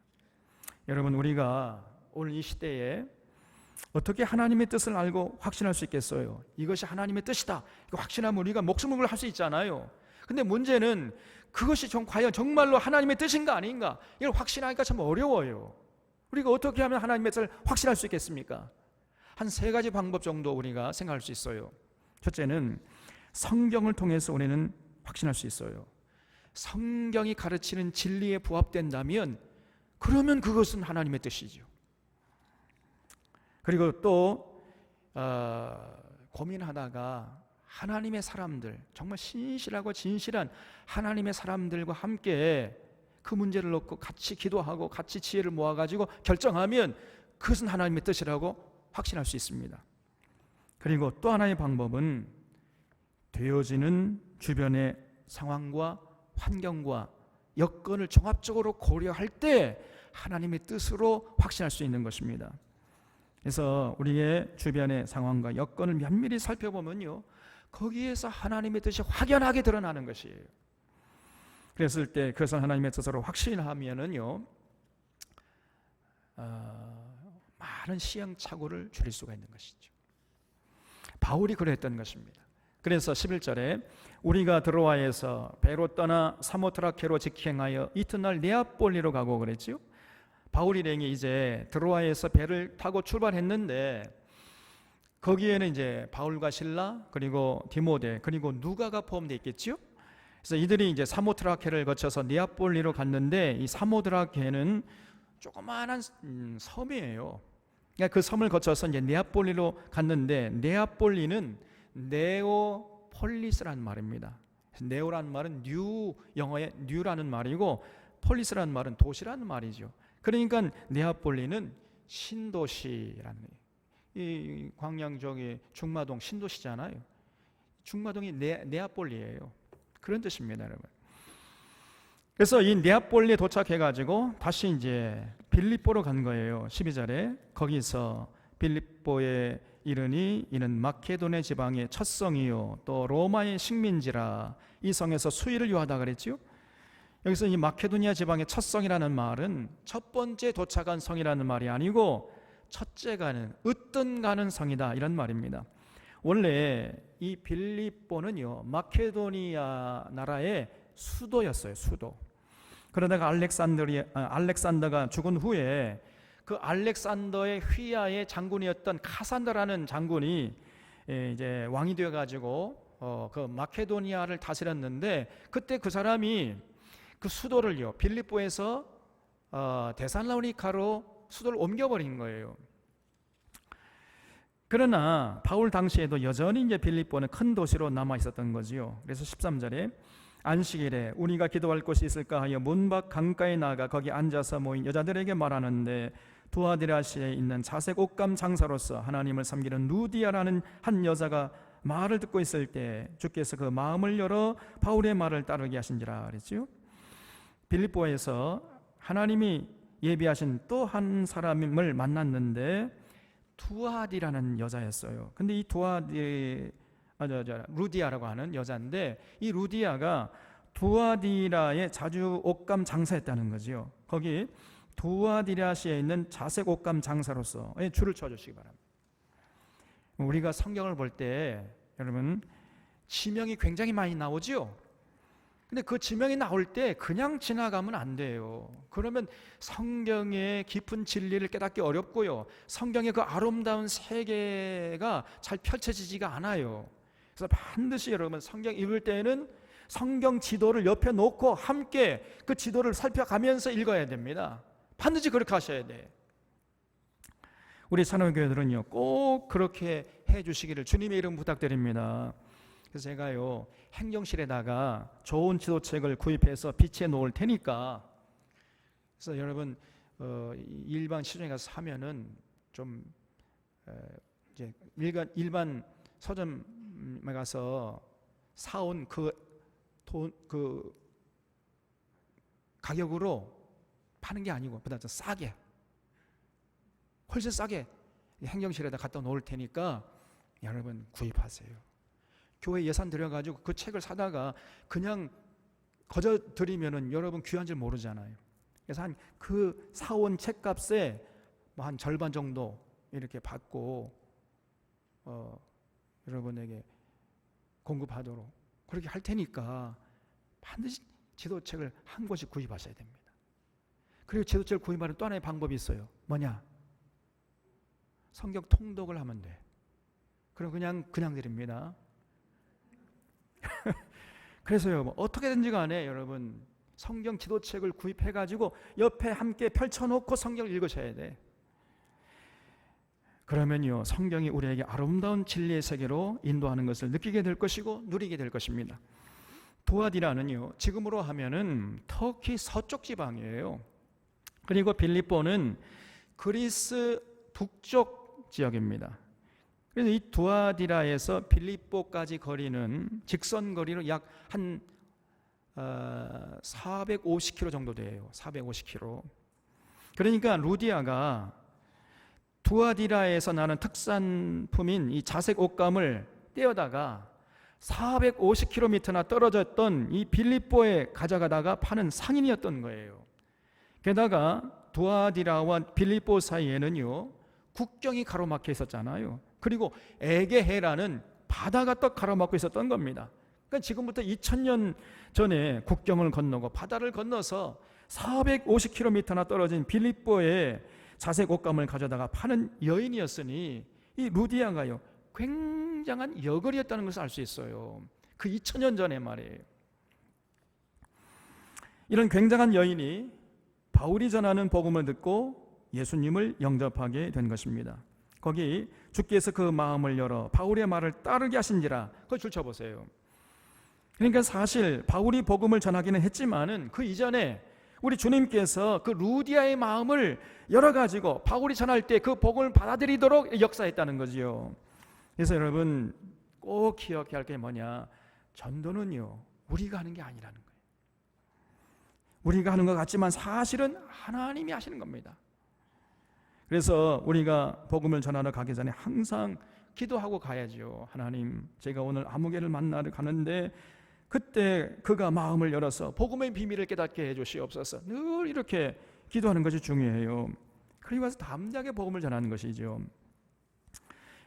여러분, 우리가 오늘 이 시대에 어떻게 하나님의 뜻을 알고 확신할 수 있겠어요? 이것이 하나님의 뜻이다, 이거 확신하면 우리가 목숨을 걸고 할 수 있잖아요. 근데 문제는 그것이 과연 정말로 하나님의 뜻인가 아닌가, 이걸 확신하기가 참 어려워요. 우리가 어떻게 하면 하나님의 뜻을 확신할 수 있겠습니까? 한 3가지 방법 정도 우리가 생각할 수 있어요. 첫째는 성경을 통해서 우리는 확신할 수 있어요. 성경이 가르치는 진리에 부합된다면 그러면 그것은 하나님의 뜻이죠. 그리고 또 고민하다가 하나님의 사람들, 정말 신실하고 진실한 하나님의 사람들과 함께 그 문제를 놓고 같이 기도하고 같이 지혜를 모아가지고 결정하면 그것은 하나님의 뜻이라고 확신할 수 있습니다. 그리고 또 하나의 방법은 되어지는 주변의 상황과 환경과 여건을 종합적으로 고려할 때 하나님의 뜻으로 확신할 수 있는 것입니다. 그래서 우리의 주변의 상황과 여건을 면밀히 살펴보면요, 거기에서 하나님의 뜻이 확연하게 드러나는 것이에요. 그랬을 때 그것을 하나님의 뜻으로 확신하면은요, 많은 시행착오를 줄일 수가 있는 것이죠. 바울이 그랬던 것입니다. 그래서 11절에 우리가 드로아에서 배로 떠나 사모트라케로 직행하여 이튿날 네아폴리로 가고 그랬죠. 바울 일행이 이제 드로아에서 배를 타고 출발했는데 거기에는 이제 바울과 실라, 그리고 디모데, 그리고 누가가 포함되어 있겠죠. 그래서 이들이 이제 사모트라케를 거쳐서 네아폴리로 갔는데, 이 사모트라케는 조그마한 섬이에요. 그러니까 그 섬을 거쳐서 이제 네아폴리로 갔는데, 네아폴리는 네오폴리스라는 말입니다. 네오라는 말은 뉴, 영어의 뉴라는 말이고, 폴리스라는 말은 도시라는 말이죠. 그러니까 네아폴리는 신도시라는 거예요. 이 광양 저기 중마동 신도시잖아요. 중마동이 네아폴리예요. 그런 뜻입니다, 여러분. 그래서 이 네아폴리에 도착해가지고 다시 이제 빌립보로 간 거예요. 12절에 거기서 빌립보에 이르니 이는 마케도네 지방의 첫 성이요 또 로마의 식민지라. 이 성에서 수의를 요하다 그랬지요. 여기서 이 마케도니아 지방의 첫 성이라는 말은 첫 번째 도착한 성이라는 말이 아니고 첫째 가는, 으뜸 가는 성이다, 이런 말입니다. 원래 이 빌립보는요 마케도니아 나라의 수도였어요. 수도. 그러다가 알렉산더가 죽은 후에 그 알렉산더의 휘하의 장군이었던 카산더라는 장군이 이제 왕이 되어 가지고 그 마케도니아를 다스렸는데, 그때 그 사람이 그 수도를요 빌립보에서 데살로니카로 수도를 옮겨버린 거예요. 그러나 바울 당시에도 여전히 이제 빌립보는 큰 도시로 남아 있었던 거지요. 그래서 13절에 안식일에 우리가 기도할 곳이 있을까 하여 문 밖 강가에 나가 거기 앉아서 모인 여자들에게 말하는데, 두아디라시에 있는 자색 옷감 장사로서 하나님을 섬기는 루디아라는 한 여자가 말을 듣고 있을 때 주께서 그 마음을 열어 바울의 말을 따르게 하신지라 그랬죠. 빌립보에서 하나님이 예비하신 또 한 사람을 만났는데 두아디라는 여자였어요. 근데 이 루디아라고 하는 여자인데, 이 루디아가 두아디라의 자주 옷감 장사했다는 거지요. 거기 두아디라시에 있는 자색 옷감 장사로서 줄을 쳐주시기 바랍니다. 우리가 성경을 볼 때 여러분 지명이 굉장히 많이 나오지요. 근데 그 지명이 나올 때 그냥 지나가면 안 돼요. 그러면 성경의 깊은 진리를 깨닫기 어렵고요, 성경의 그 아름다운 세계가 잘 펼쳐지지가 않아요. 그래서 반드시 여러분 성경 읽을 때는 성경 지도를 옆에 놓고 함께 그 지도를 살펴가면서 읽어야 됩니다. 반드시 그렇게 하셔야 돼. 우리 산업교회들은요 꼭 그렇게 해주시기를 주님의 이름 부탁드립니다. 그래서 제가요 행정실에다가 좋은 지도책을 구입해서 비치해 놓을 테니까, 그래서 여러분 일반 시중에 가서 사면은 좀 이제 일반 서점에 가서 사온 그 가격으로 파는 게 아니고 보다 더 싸게, 훨씬 싸게 행정실에다 갖다 놓을 테니까 여러분 구입하세요. 교회 예산 들여가지고 그 책을 사다가 그냥 거저 드리면은 여러분 귀한 줄 모르잖아요. 그래서 한 그 사온 책값에 뭐 한 절반 정도 이렇게 받고 여러분에게 공급하도록 그렇게 할 테니까 반드시 지도책을 한 권씩 구입하셔야 됩니다. 그리고 지도책을 구입하는 또 하나의 방법이 있어요. 뭐냐? 성경 통독을 하면 돼. 그럼 그냥 드립니다. 그래서요 어떻게든지 간에 여러분 성경 지도책을 구입해가지고 옆에 함께 펼쳐놓고 성경을 읽으셔야 돼. 그러면요 성경이 우리에게 아름다운 진리의 세계로 인도하는 것을 느끼게 될 것이고 누리게 될 것입니다. 두아디라는요 지금으로 하면은 터키 서쪽 지방이에요. 그리고 빌립보는 그리스 북쪽 지역입니다. 그래서 이 두아디라에서 빌립보까지 거리는 직선 거리로 약 한 450km 정도 돼요. 450km. 그러니까 루디아가 두아디라에서 나는 특산품인 이 자색 옷감을 떼어다가 450km나 떨어졌던 이 빌립보에 가져가다가 파는 상인이었던 거예요. 게다가 두아디라와 빌립보 사이에는요 국경이 가로막혀 있었잖아요. 그리고 에게해라는 바다가 또 가로막고 있었던 겁니다. 그러니까 지금부터 2000년 전에 국경을 건너고 바다를 건너서 450km나 떨어진 빌립보에 자색 옷감을 가져다가 파는 여인이었으니 이 루디아가요 굉장한 여걸이었다는 것을 알 수 있어요. 그 2000년 전에 말이에요. 이런 굉장한 여인이 바울이 전하는 복음을 듣고 예수님을 영접하게 된 것입니다. 거기 주께서 그 마음을 열어 바울의 말을 따르게 하신지라, 그걸 줄 쳐보세요. 그러니까 사실 바울이 복음을 전하기는 했지만은 그 이전에 우리 주님께서 그 루디아의 마음을 열어가지고 바울이 전할 때 그 복음을 받아들이도록 역사했다는 거지요. 그래서 여러분 꼭 기억해야 할 게 뭐냐, 전도는요 우리가 하는 게 아니라는 거예요. 우리가 하는 것 같지만 사실은 하나님이 하시는 겁니다. 그래서 우리가 복음을 전하러 가기 전에 항상 기도하고 가야죠. 하나님, 제가 오늘 아무개를 만나러 가는데 그때 그가 마음을 열어서 복음의 비밀을 깨닫게 해주시옵소서. 늘 이렇게 기도하는 것이 중요해요. 그리고 와서 담대하게 복음을 전하는 것이죠.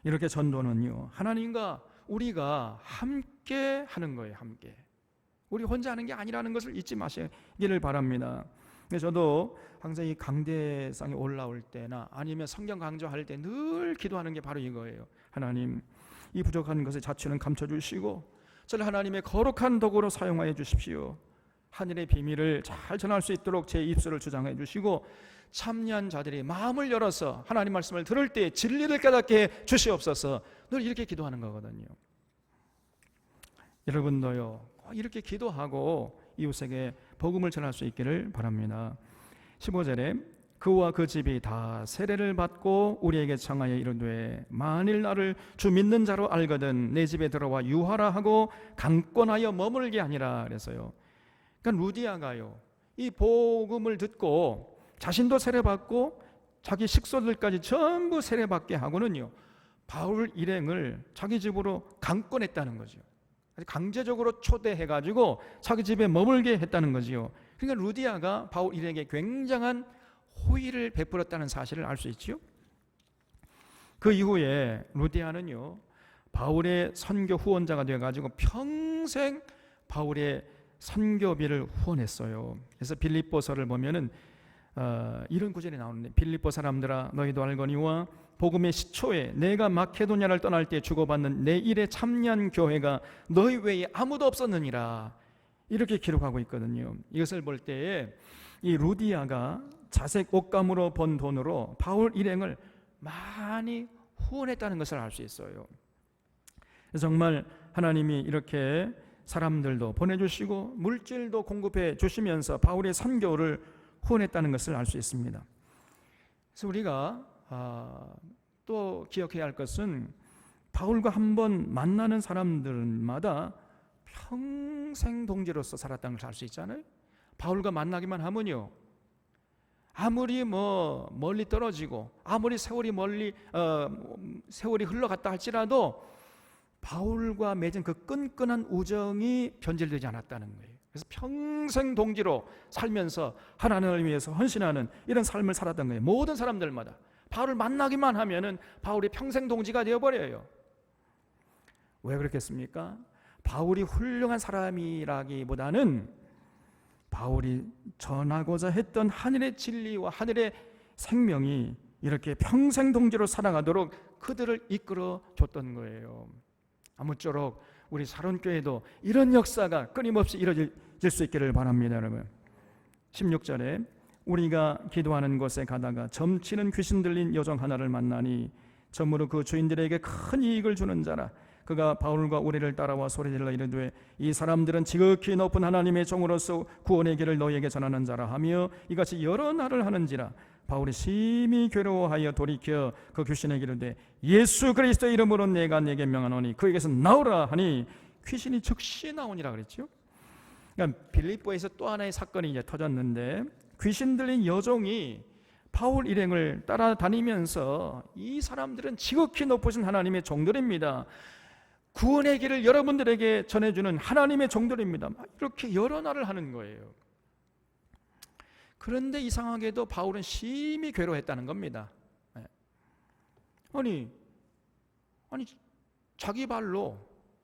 이렇게 전도는요 하나님과 우리가 함께 하는 거예요. 함께. 우리 혼자 하는 게 아니라는 것을 잊지 마시기를 바랍니다. 저도 항상 이 강대상에 올라올 때나 아니면 성경 강조할 때 늘 기도하는 게 바로 이거예요. 하나님, 이 부족한 것의 자취는 감춰주시고 저를 하나님의 거룩한 도구로 사용하여 주십시오. 하늘의 비밀을 잘 전할 수 있도록 제 입술을 주장해 주시고 참여한 자들이 마음을 열어서 하나님 말씀을 들을 때 진리를 깨닫게 해 주시옵소서. 늘 이렇게 기도하는 거거든요. 여러분도요 이렇게 기도하고 이웃에게 복음을 전할 수 있기를 바랍니다. 15절에 그와 그 집이 다 세례를 받고 우리에게 청하여 이르되 만일 나를 주 믿는 자로 알거든 내 집에 들어와 유하라 하고 강권하여 머물게 하니라 그래서요. 그러니까 루디아가요 이 복음을 듣고 자신도 세례받고 자기 식소들까지 전부 세례받게 하고는요 바울 일행을 자기 집으로 강권했다는 거죠. 강제적으로 초대해가지고 자기 집에 머물게 했다는 거지요. 그러니까 루디아가 바울 일행에게 굉장한 호의를 베풀었다는 사실을 알 수 있지요. 그 이후에 루디아는요 바울의 선교 후원자가 되어가지고 평생 바울의 선교비를 후원했어요. 그래서 빌립보서를 보면은 이런 구절이 나오는데 빌립보 사람들아 너희도 알거니와 복음의 시초에 내가 마케도냐를 떠날 때 주고받는 내 일에 참여한 교회가 너희 외에 아무도 없었느니라 이렇게 기록하고 있거든요. 이것을 볼 때에 이 루디아가 자색 옷감으로 번 돈으로 바울 일행을 많이 후원했다는 것을 알 수 있어요. 정말 하나님이 이렇게 사람들도 보내주시고 물질도 공급해 주시면서 바울의 선교를 후원했다는 것을 알 수 있습니다. 그래서 우리가 또 기억해야 할 것은 바울과 한번 만나는 사람들마다 평생 동지로서 살았다는 걸 알 수 있잖아요. 바울과 만나기만 하면요 아무리 멀리 떨어지고 아무리 세월이 흘러갔다 할지라도 바울과 맺은 그 끈끈한 우정이 변질되지 않았다는 거예요. 그래서 평생 동지로 살면서 하나님을 위해서 헌신하는 이런 삶을 살았던 거예요. 모든 사람들마다 바울을 만나기만 하면은 바울이 평생 동지가 되어버려요. 왜 그렇겠습니까? 바울이 훌륭한 사람이라기보다는 바울이 전하고자 했던 하늘의 진리와 하늘의 생명이 이렇게 평생 동지로 살아가도록 그들을 이끌어 줬던 거예요. 아무쪼록 우리 사론교회도 이런 역사가 끊임없이 이루어질 수 있기를 바랍니다. 여러분 16절에 우리가 기도하는 곳에 가다가 점치는 귀신 들린 여종 하나를 만나니 점으로 그 주인들에게 큰 이익을 주는 자라. 그가 바울과 우리를 따라와 소리질러 이르되 이 사람들은 지극히 높은 하나님의 종으로서 구원의 길을 너희에게 전하는 자라 하며 이같이 여러 날을 하는지라. 바울이 심히 괴로워하여 돌이켜 그 귀신에게 이르되 예수 그리스도의 이름으로 내가 네게 명하노니 그에게서 나오라 하니 귀신이 즉시 나오니라 그랬죠. 그러니까 빌립보에서 또 하나의 사건이 이제 터졌는데 귀신 들린 여종이 바울 일행을 따라다니면서 이 사람들은 지극히 높으신 하나님의 종들입니다. 구원의 길을 여러분들에게 전해주는 하나님의 종들입니다. 이렇게 여러 날을 하는 거예요. 그런데 이상하게도 바울은 심히 괴로워했다는 겁니다. 아니 자기 발로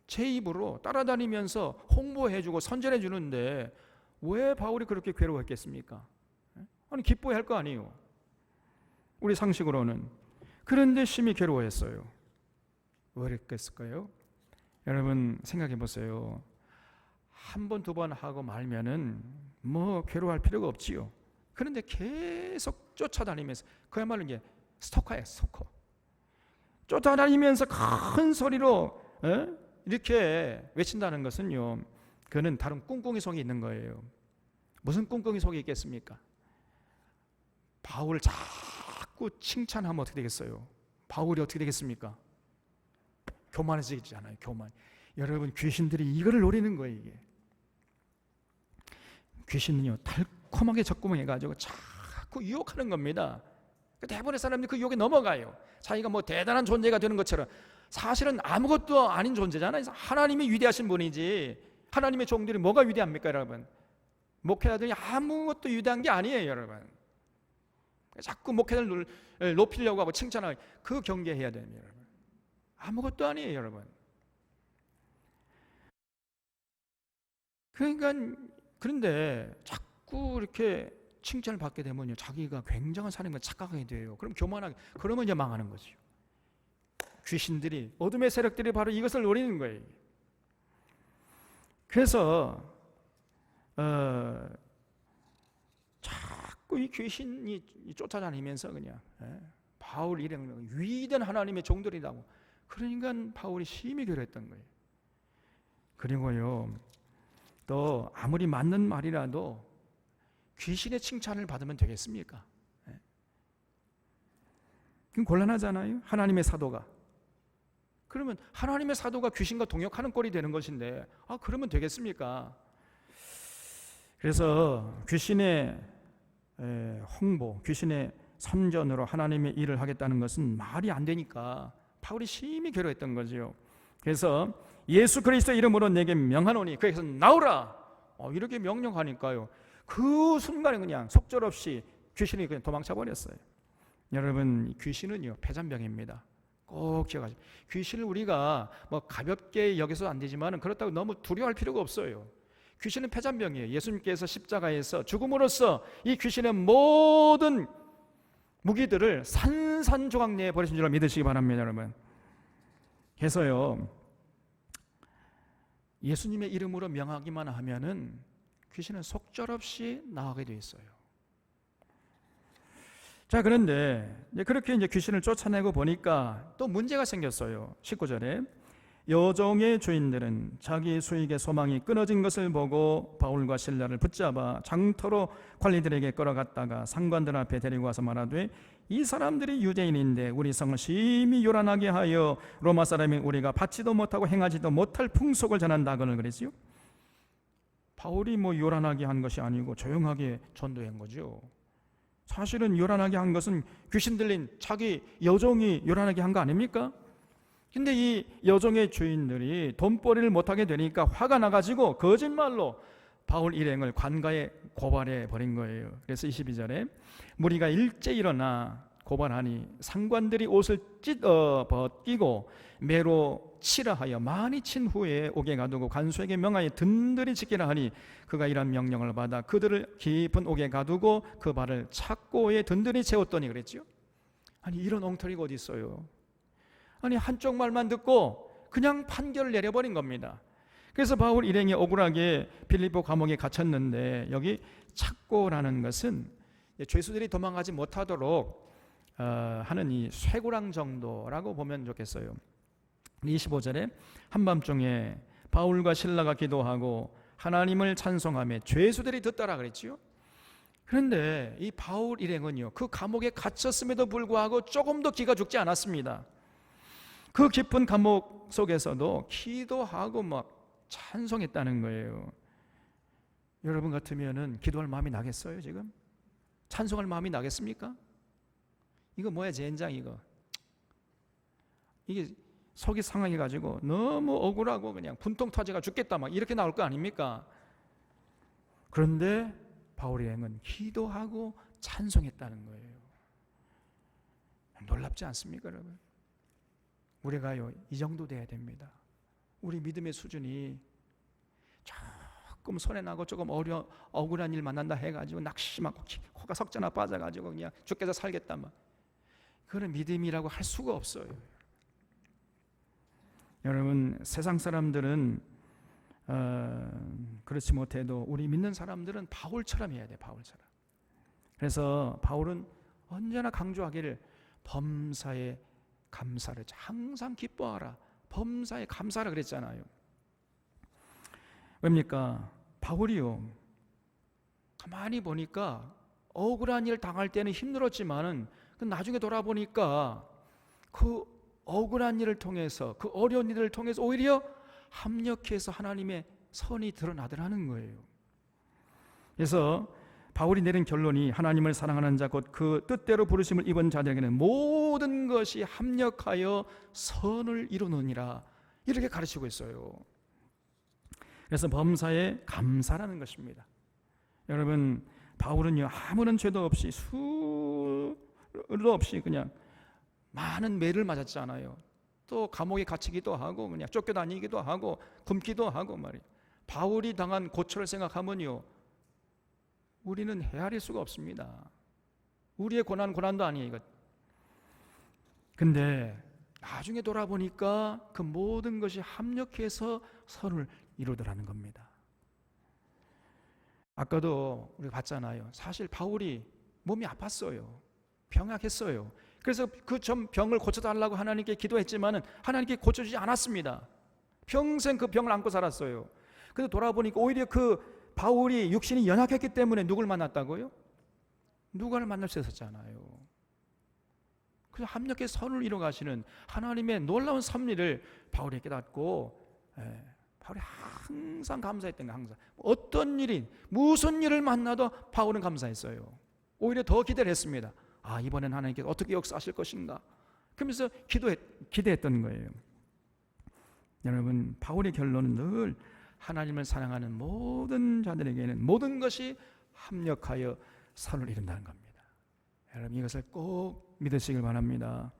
제 입으로 따라다니면서 홍보해주고 선전해주는데 왜 바울이 그렇게 괴로워했겠습니까? 아니 기뻐해야 할 거 아니에요. 우리 상식으로는. 그런데 심히 괴로워했어요. 왜 그랬을까요? 여러분 생각해 보세요. 한 번, 두 번 하고 말면은 괴로워할 필요가 없지요. 그런데 계속 쫓아다니면서 그야말로 이제 스토커예요, 스토커. 쫓아다니면서 큰 소리로 이렇게 외친다는 것은요, 그는 다른 꿍꿍이 성이 있는 거예요. 무슨 꿍꿍이 속에 있겠습니까? 바울을 자꾸 칭찬하면 어떻게 되겠어요? 바울이 어떻게 되겠습니까? 교만해지잖아요. 교만. 여러분, 귀신들이 이거를 노리는 거예요. 이게 귀신은요 달콤하게 접근해가지고 자꾸 유혹하는 겁니다. 대부분의 사람들이 그 유혹에 넘어가요. 자기가 뭐 대단한 존재가 되는 것처럼 사실은 아무것도 아닌 존재잖아요. 하나님이 위대하신 분이지 하나님의 종들이 뭐가 위대합니까, 여러분? 목회자들이 아무것도 위대한 게 아니에요, 여러분. 자꾸 목회자를 높이려고 하고 칭찬하고, 그 경계해야 됩니다, 여러분. 아무것도 아니에요, 여러분. 그런데 자꾸 이렇게 칭찬을 받게 되면요, 자기가 굉장한 사람인 걸 착각하게 돼요. 그럼 교만하게, 그러면 이제 망하는 거죠. 귀신들이, 어둠의 세력들이 바로 이것을 노리는 거예요. 그래서 자꾸 이 귀신이 쫓아다니면서 그냥 바울 일행 위대한 하나님의 종들이라고, 그러니까 바울이 심히 괴로웠던 거예요. 그리고요, 또 아무리 맞는 말이라도 귀신의 칭찬을 받으면 되겠습니까? 그럼 곤란하잖아요. 하나님의 사도가, 그러면 하나님의 사도가 귀신과 동역하는 꼴이 되는 것인데, 그러면 되겠습니까? 그래서 귀신의 홍보, 귀신의 선전으로 하나님의 일을 하겠다는 것은 말이 안 되니까 바울이 심히 괴로웠던 거죠. 그래서 예수 그리스도 이름으로 내게 명하노니 그에게서 나오라, 이렇게 명령하니까요, 그 순간에 그냥 속절없이 귀신이 그냥 도망쳐 버렸어요. 여러분, 귀신은요 폐잔병입니다. 꼭 기억하세요. 귀신을 우리가 뭐 가볍게 여겨서 안 되지만 그렇다고 너무 두려워할 필요가 없어요. 귀신은 폐잔병이에요. 예수님께서 십자가에서 죽음으로써 이 귀신의 모든 무기들을 산산조각 내어 버리신 줄 믿으시기 바랍니다, 여러분. 그래서요, 예수님의 이름으로 명하기만 하면은 귀신은 속절없이 나가게 돼 있어요. 자, 그런데 그렇게 이제 귀신을 쫓아내고 보니까 또 문제가 생겼어요. 19절에 여종의 주인들은 자기 수익의 소망이 끊어진 것을 보고 바울과 실라를 붙잡아 장터로 관리들에게 끌어갔다가 상관들 앞에 데리고 와서 말하되, 이 사람들이 유대인인데 우리 성을 심히 요란하게 하여 로마 사람인 우리가 받지도 못하고 행하지도 못할 풍속을 전한다거늘 그랬지요. 바울이 뭐 요란하게 한 것이 아니고 조용하게 전도한 거죠. 사실은 요란하게 한 것은 귀신 들린 자기 여종이 요란하게 한 거 아닙니까? 근데 이 여종의 주인들이 돈벌이를 못하게 되니까 화가 나가지고 거짓말로 바울 일행을 관가에 고발해 버린 거예요. 그래서 22절에 무리가 일제 일어나 고발하니 상관들이 옷을 벗기고 매로 치라 하여 많이 친 후에 옥에 가두고 간수에게 명하여 든든히 지키라 하니, 그가 이런 명령을 받아 그들을 깊은 옥에 가두고 그 발을 착고에 든든히 채웠더니 그랬지요. 아니, 이런 엉터리가 어디 있어요? 아니, 한쪽 말만 듣고 그냥 판결을 내려버린 겁니다. 그래서 바울 일행이 억울하게 빌립보 감옥에 갇혔는데, 여기 착고라는 것은 죄수들이 도망가지 못하도록 하는 이 쇠고랑 정도라고 보면 좋겠어요. 25절에 한밤중에 바울과 실라가 기도하고 하나님을 찬송하며 죄수들이 듣더라 그랬지요. 그런데 이 바울 일행은요, 그 감옥에 갇혔음에도 불구하고 조금도 기가 죽지 않았습니다. 그 깊은 감옥 속에서도 기도하고 막 찬송했다는 거예요. 여러분 같으면은 기도할 마음이 나겠어요? 지금 찬송할 마음이 나겠습니까? 이거 뭐야, 젠장 이거. 이게 속이 상하게가지고 너무 억울하고 그냥 분통 터져가 죽겠다 막 이렇게 나올 거 아닙니까? 그런데 바울의 행은 기도하고 찬송했다는 거예요. 놀랍지 않습니까, 여러분? 우리가요 이 정도 돼야 됩니다. 우리 믿음의 수준이 조금 손해 나고 조금 억울한 일 만난다 해가지고 낙심하고 코가 석자나 빠져가지고 그냥 죽겠어 살겠다 막, 그런 믿음이라고 할 수가 없어요. 여러분, 세상 사람들은 그렇지 못해도 우리 믿는 사람들은 바울처럼 해야 돼, 바울처럼. 그래서 바울은 언제나 강조하기를 범사에 감사를, 항상 기뻐하라, 범사에 감사하라 그랬잖아요. 왜입니까? 바울이요 가만히 보니까 억울한 일 당할 때는 힘들었지만은 나중에 돌아보니까 그 억울한 일을 통해서, 그 어려운 일을 통해서 오히려 합력해서 하나님의 선이 드러나더라는 거예요. 그래서 바울이 내린 결론이 하나님을 사랑하는 자 곧 그 뜻대로 부르심을 입은 자들에게는 모든 것이 합력하여 선을 이루느니라, 이렇게 가르치고 있어요. 그래서 범사에 감사라는 것입니다. 여러분, 바울은요 아무런 죄도 없이 수도 없이 그냥 많은 매를 맞았잖아요. 또 감옥에 갇히기도 하고 그냥 쫓겨다니기도 하고 굶기도 하고 말이에요. 바울이 당한 고초를 생각하면요 우리는 헤아릴 수가 없습니다. 우리의 고난도 아니에요 이것. 근데 나중에 돌아보니까 그 모든 것이 합력해서 선을 이루더라는 겁니다. 아까도 우리가 봤잖아요. 사실 바울이 몸이 아팠어요. 병약했어요. 그래서 그 병을 고쳐달라고 하나님께 기도했지만은 하나님께 고쳐주지 않았습니다. 평생 그 병을 안고 살았어요. 근데 돌아보니까 오히려 그 바울이 육신이 연약했기 때문에 누굴 만났다고요? 누가를 만날 수 있었잖아요. 그래서 합력해서 선을 이뤄가시는 하나님의 놀라운 섭리를 바울이 깨닫고, 바울이 항상 감사했던 거예요. 항상 어떤 일이 무슨 일을 만나도 바울은 감사했어요. 오히려 더 기대를 했습니다. 아, 이번엔 하나님께서 어떻게 역사하실 것인가, 그러면서 기대했던 거예요. 여러분, 바울의 결론은 늘 하나님을 사랑하는 모든 자들에게는 모든 것이 합력하여 선을 이룬다는 겁니다. 여러분, 이것을 꼭 믿으시길 바랍니다.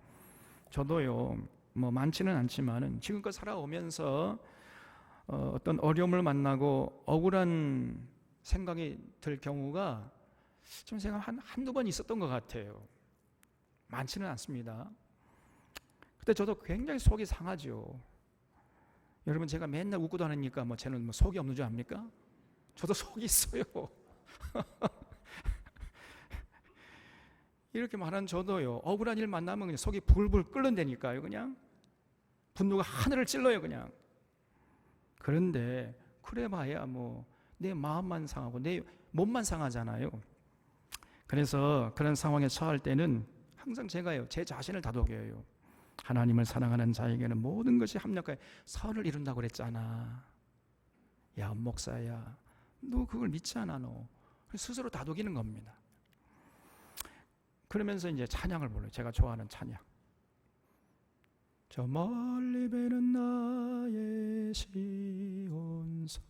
저도요 많지는 않지만은 지금껏 살아오면서 어떤 어려움을 만나고 억울한 생각이 들 경우가 좀 생각 한두 번 있었던 것 같아요. 많지는 않습니다. 그때 저도 굉장히 속이 상하죠. 여러분, 제가 맨날 웃고 다니니까 쟤는 속이 없는 줄 압니까? 저도 속이 있어요. 이렇게 말하는 저도요 억울한 일 만나면 그냥 속이 불불 끓는다니까요. 그냥 분노가 하늘을 찔러요 그냥. 그런데 그래봐야 내 마음만 상하고 내 몸만 상하잖아요. 그래서 그런 상황에 처할 때는 항상 제가요 제 자신을 다독여요. 하나님을 사랑하는 자에게는 모든 것이 합력하여 선을 이룬다고 그랬잖아. 야 목사야, 너 그걸 믿지 않아 너. 스스로 다독이는 겁니다. 그러면서 이제 찬양을 불러요. 제가 좋아하는 찬양. 저 멀리 배는 나의 시온성,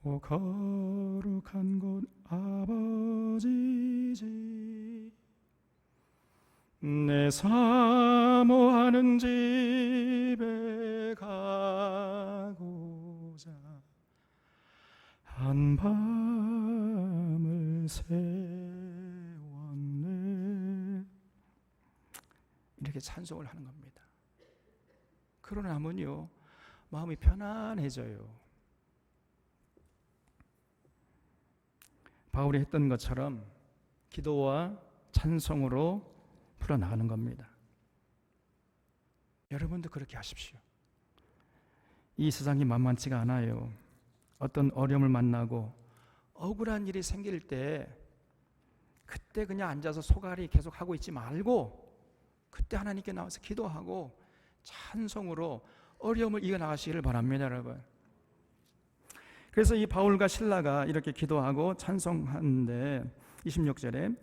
오 거룩한 곳 아버지 집, 내 사모하는 집에 가고자 한밤을 새웠네. 이렇게 찬송을 하는 겁니다. 그러고 나면요 마음이 편안해져요. 바울이 했던 것처럼 기도와 찬송으로 풀어나가는 겁니다. 여러분도 그렇게 하십시오. 이 세상이 만만치가 않아요. 어떤 어려움을 만나고 억울한 일이 생길 때 그때 그냥 앉아서 소갈이 계속 하고 있지 말고 그때 하나님께 나와서 기도하고 찬송으로 어려움을 이겨나가시기를 바랍니다, 여러분. 그래서 이 바울과 실라가 이렇게 기도하고 찬송하는데 26절에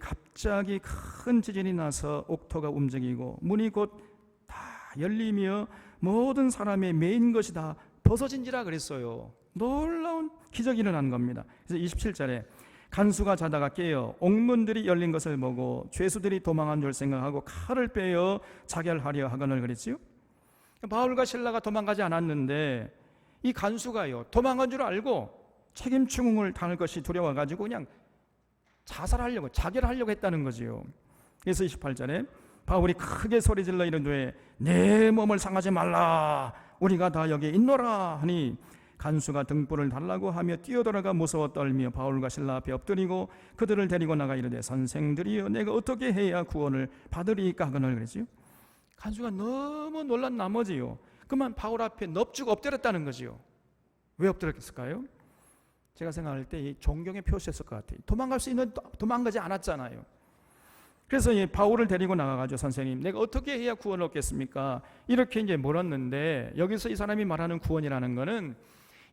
갑자기 큰 지진이 나서 옥토가 움직이고 문이 곧 다 열리며 모든 사람의 매인 것이 다 벗어진지라 그랬어요. 놀라운 기적이 일어난 겁니다. 그래서 27절에 간수가 자다가 깨어 옥문들이 열린 것을 보고 죄수들이 도망한 줄 생각하고 칼을 빼어 자결하려 하거늘 그랬지요. 바울과 실라가 도망가지 않았는데 이 간수가요 도망간 줄 알고 책임 추궁을 당할 것이 두려워가지고 그냥 자살하려고 자결하려고 했다는 거지요. 그래서 28절에 바울이 크게 소리질러 이르되 내 몸을 상하지 말라, 우리가 다 여기에 있노라 하니 간수가 등불을 달라고 하며 뛰어들어가 무서워 떨며 바울과 실라 앞에 엎드리고 그들을 데리고 나가 이르되 선생들이여 내가 어떻게 해야 구원을 받으리까 하거늘 그랬지요. 간수가 너무 놀란 나머지요 그만 바울 앞에 넙죽 엎드렸다는 거지요. 왜 엎드렸을까요? 제가 생각할 때 이 존경의 표시였을 것 같아요. 도망갈 수 있는 도망가지 않았잖아요. 그래서 이 바울을 데리고 나가가지고 선생님, 내가 어떻게 해야 구원을 얻겠습니까? 이렇게 이제 물었는데 여기서 이 사람이 말하는 구원이라는 것은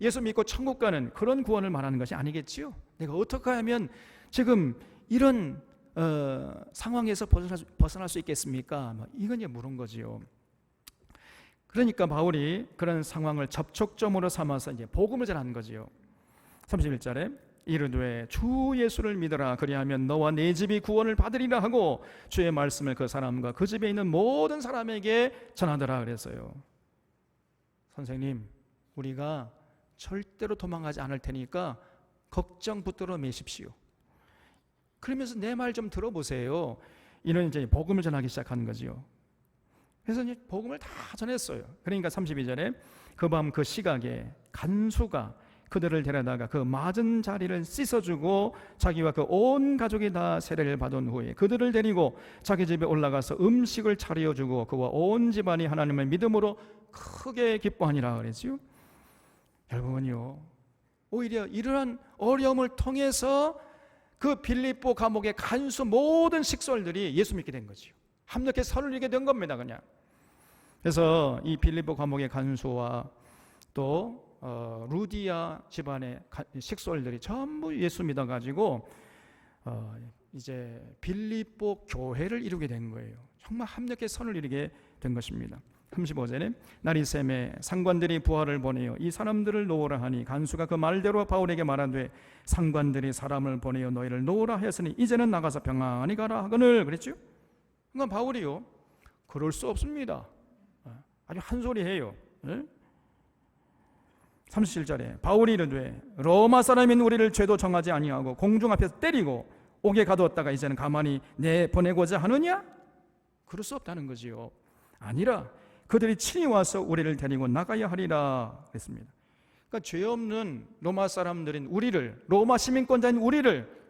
예수 믿고 천국 가는 그런 구원을 말하는 것이 아니겠지요. 내가 어떻게 하면 지금 이런 상황에서 벗어날 수 있겠습니까? 이건 이제 물은 거지요. 그러니까 바울이 그런 상황을 접촉점으로 삼아서 이제 복음을 전하는 거지요. 31절에 이르되 주 예수를 믿어라, 그리하면 너와 네 집이 구원을 받으리라 하고 주의 말씀을 그 사람과 그 집에 있는 모든 사람에게 전하더라 그랬어요. 선생님, 우리가 절대로 도망가지 않을 테니까 걱정 붙들어 매십시오. 그러면서 내 말 좀 들어보세요. 이는 이제 복음을 전하기 시작하는 거지요. 그래서 이제 복음을 다 전했어요. 그러니까 32절에 그 밤 그 시각에 간수가 그들을 데려다가 그 맞은 자리를 씻어주고 자기와 그 온 가족이 다 세례를 받은 후에 그들을 데리고 자기 집에 올라가서 음식을 차려주고 그와 온 집안이 하나님의 믿음으로 크게 기뻐하니라 그랬지요. 결국은요, 오히려 이러한 어려움을 통해서 그 빌립보 감옥의 간수 모든 식솔들이 예수 믿게 된 거지요. 합력해 선을 이루게 된 겁니다. 그냥. 그래서 이 빌립보 감옥의 간수와 또 루디아 집안의 식솔들이 전부 예수 믿어가지고 이제 빌립보 교회를 이루게 된 거예요. 정말 합력해 선을 이루게 된 것입니다. 35절에 날이 샘에 상관들이 부하를 보내어 이 사람들을 놓으라 하니 간수가 그 말대로 바울에게 말하되 상관들이 사람을 보내어 너희를 놓으라 하였으니 이제는 나가서 평안히 가라 하거늘 그랬죠. 그러니까 바울이요, 그럴 수 없습니다. 아주 한 소리 해요. 37절에 바울이 이르되 로마 사람인 우리를 죄도 정하지 아니하고 공중 앞에서 때리고 옥에 가두었다가 이제는 가만히 내보내고자 하느냐? 그럴 수 없다는 거지요. 아니라 그들이 친히 와서 우리를 데리고 나가야 하리라 그랬습니다. 그러니까 죄 없는 로마 사람들인 우리를, 로마 시민권자인 우리를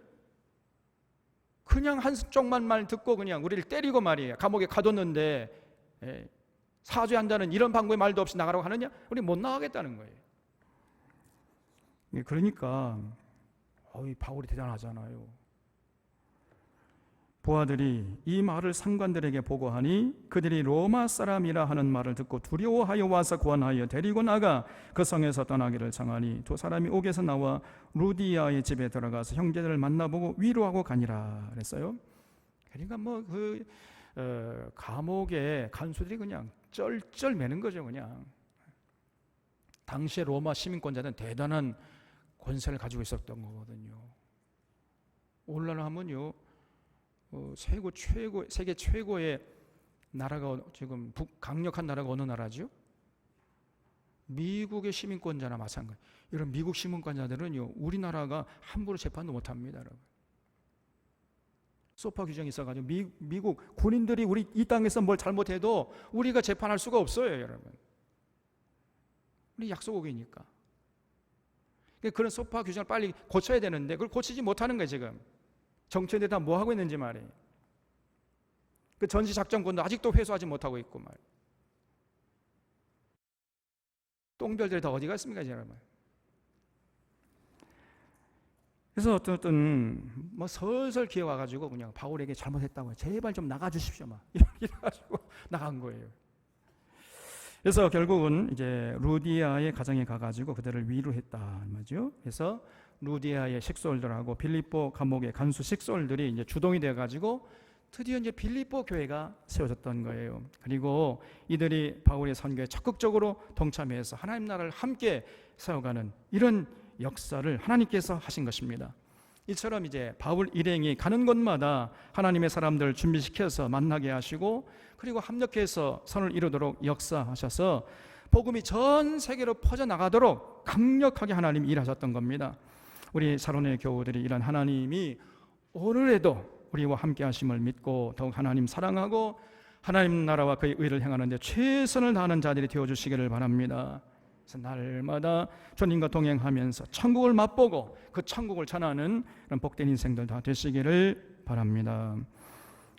그냥 한쪽만 말 듣고 그냥 우리를 때리고 말이에요. 감옥에 가뒀는데 사죄한다는 이런 방법의 말도 없이 나가라고 하느냐? 우리 못 나가겠다는 거예요. 그러니까 바울이 대단하잖아요. 부하들이 이 말을 상관들에게 보고하니 그들이 로마 사람이라 하는 말을 듣고 두려워하여 와서 권하여 데리고 나가 그 성에서 떠나기를 청하니 두 사람이 옥에서 나와 루디아의 집에 들어가서 형제들을 만나보고 위로하고 가니라 그랬어요. 그러니까 감옥에 간수들이 그냥 쩔쩔 매는 거죠. 그냥 당시에 로마 시민권자는 대단한 권세를 가지고 있었던 거거든요. 오늘날 하면요, 세계 최고의 나라가 지금 강력한 나라가 어느 나라죠? 미국의 시민권자나 마찬가지. 이런 미국 시민권자들은요, 우리나라가 함부로 재판도 못합니다, 여러분. 소파 규정이 있어가지고 미국 군인들이 우리 이 땅에서 뭘 잘못해도 우리가 재판할 수가 없어요, 여러분. 우리 약소국이니까. 그런 소파 규정을 빨리 고쳐야 되는데 그걸 고치지 못하는 거예요. 지금 정치인들이 다 뭐 하고 있는지 말이에요. 그 전시작전권도 아직도 회수하지 못하고 있고 말이에요. 똥별들이 다 어디 갔습니까, 여러분? 그래서 어떤 슬슬 기어 와가지고 그냥 바울에게 잘못했다고 제발 좀 나가주십시오, 막 이래가지고 나간 거예요. 그래서 결국은 이제 루디아의 가정에 가가지고 그들을 위로했다 말이죠. 그래서 루디아의 식솔들하고 빌립보 감옥의 간수 식솔들이 이제 주동이 되어가지고 드디어 이제 빌립보 교회가 세워졌던 거예요. 그리고 이들이 바울의 선교에 적극적으로 동참해서 하나님 나라를 함께 세워가는 이런 역사를 하나님께서 하신 것입니다. 이처럼 이제 바울 일행이 가는 곳마다 하나님의 사람들을 준비시켜서 만나게 하시고 그리고 합력해서 선을 이루도록 역사하셔서 복음이 전 세계로 퍼져나가도록 강력하게 하나님이 일하셨던 겁니다. 우리 사론의 교우들이 이런 하나님이 오늘에도 우리와 함께 하심을 믿고 더욱 하나님 사랑하고 하나님 나라와 그의 의를 행하는 데 최선을 다하는 자들이 되어주시기를 바랍니다. 그래서 날마다 주님과 동행하면서 천국을 맛보고 그 천국을 전하는 그런 복된 인생들 다 되시기를 바랍니다.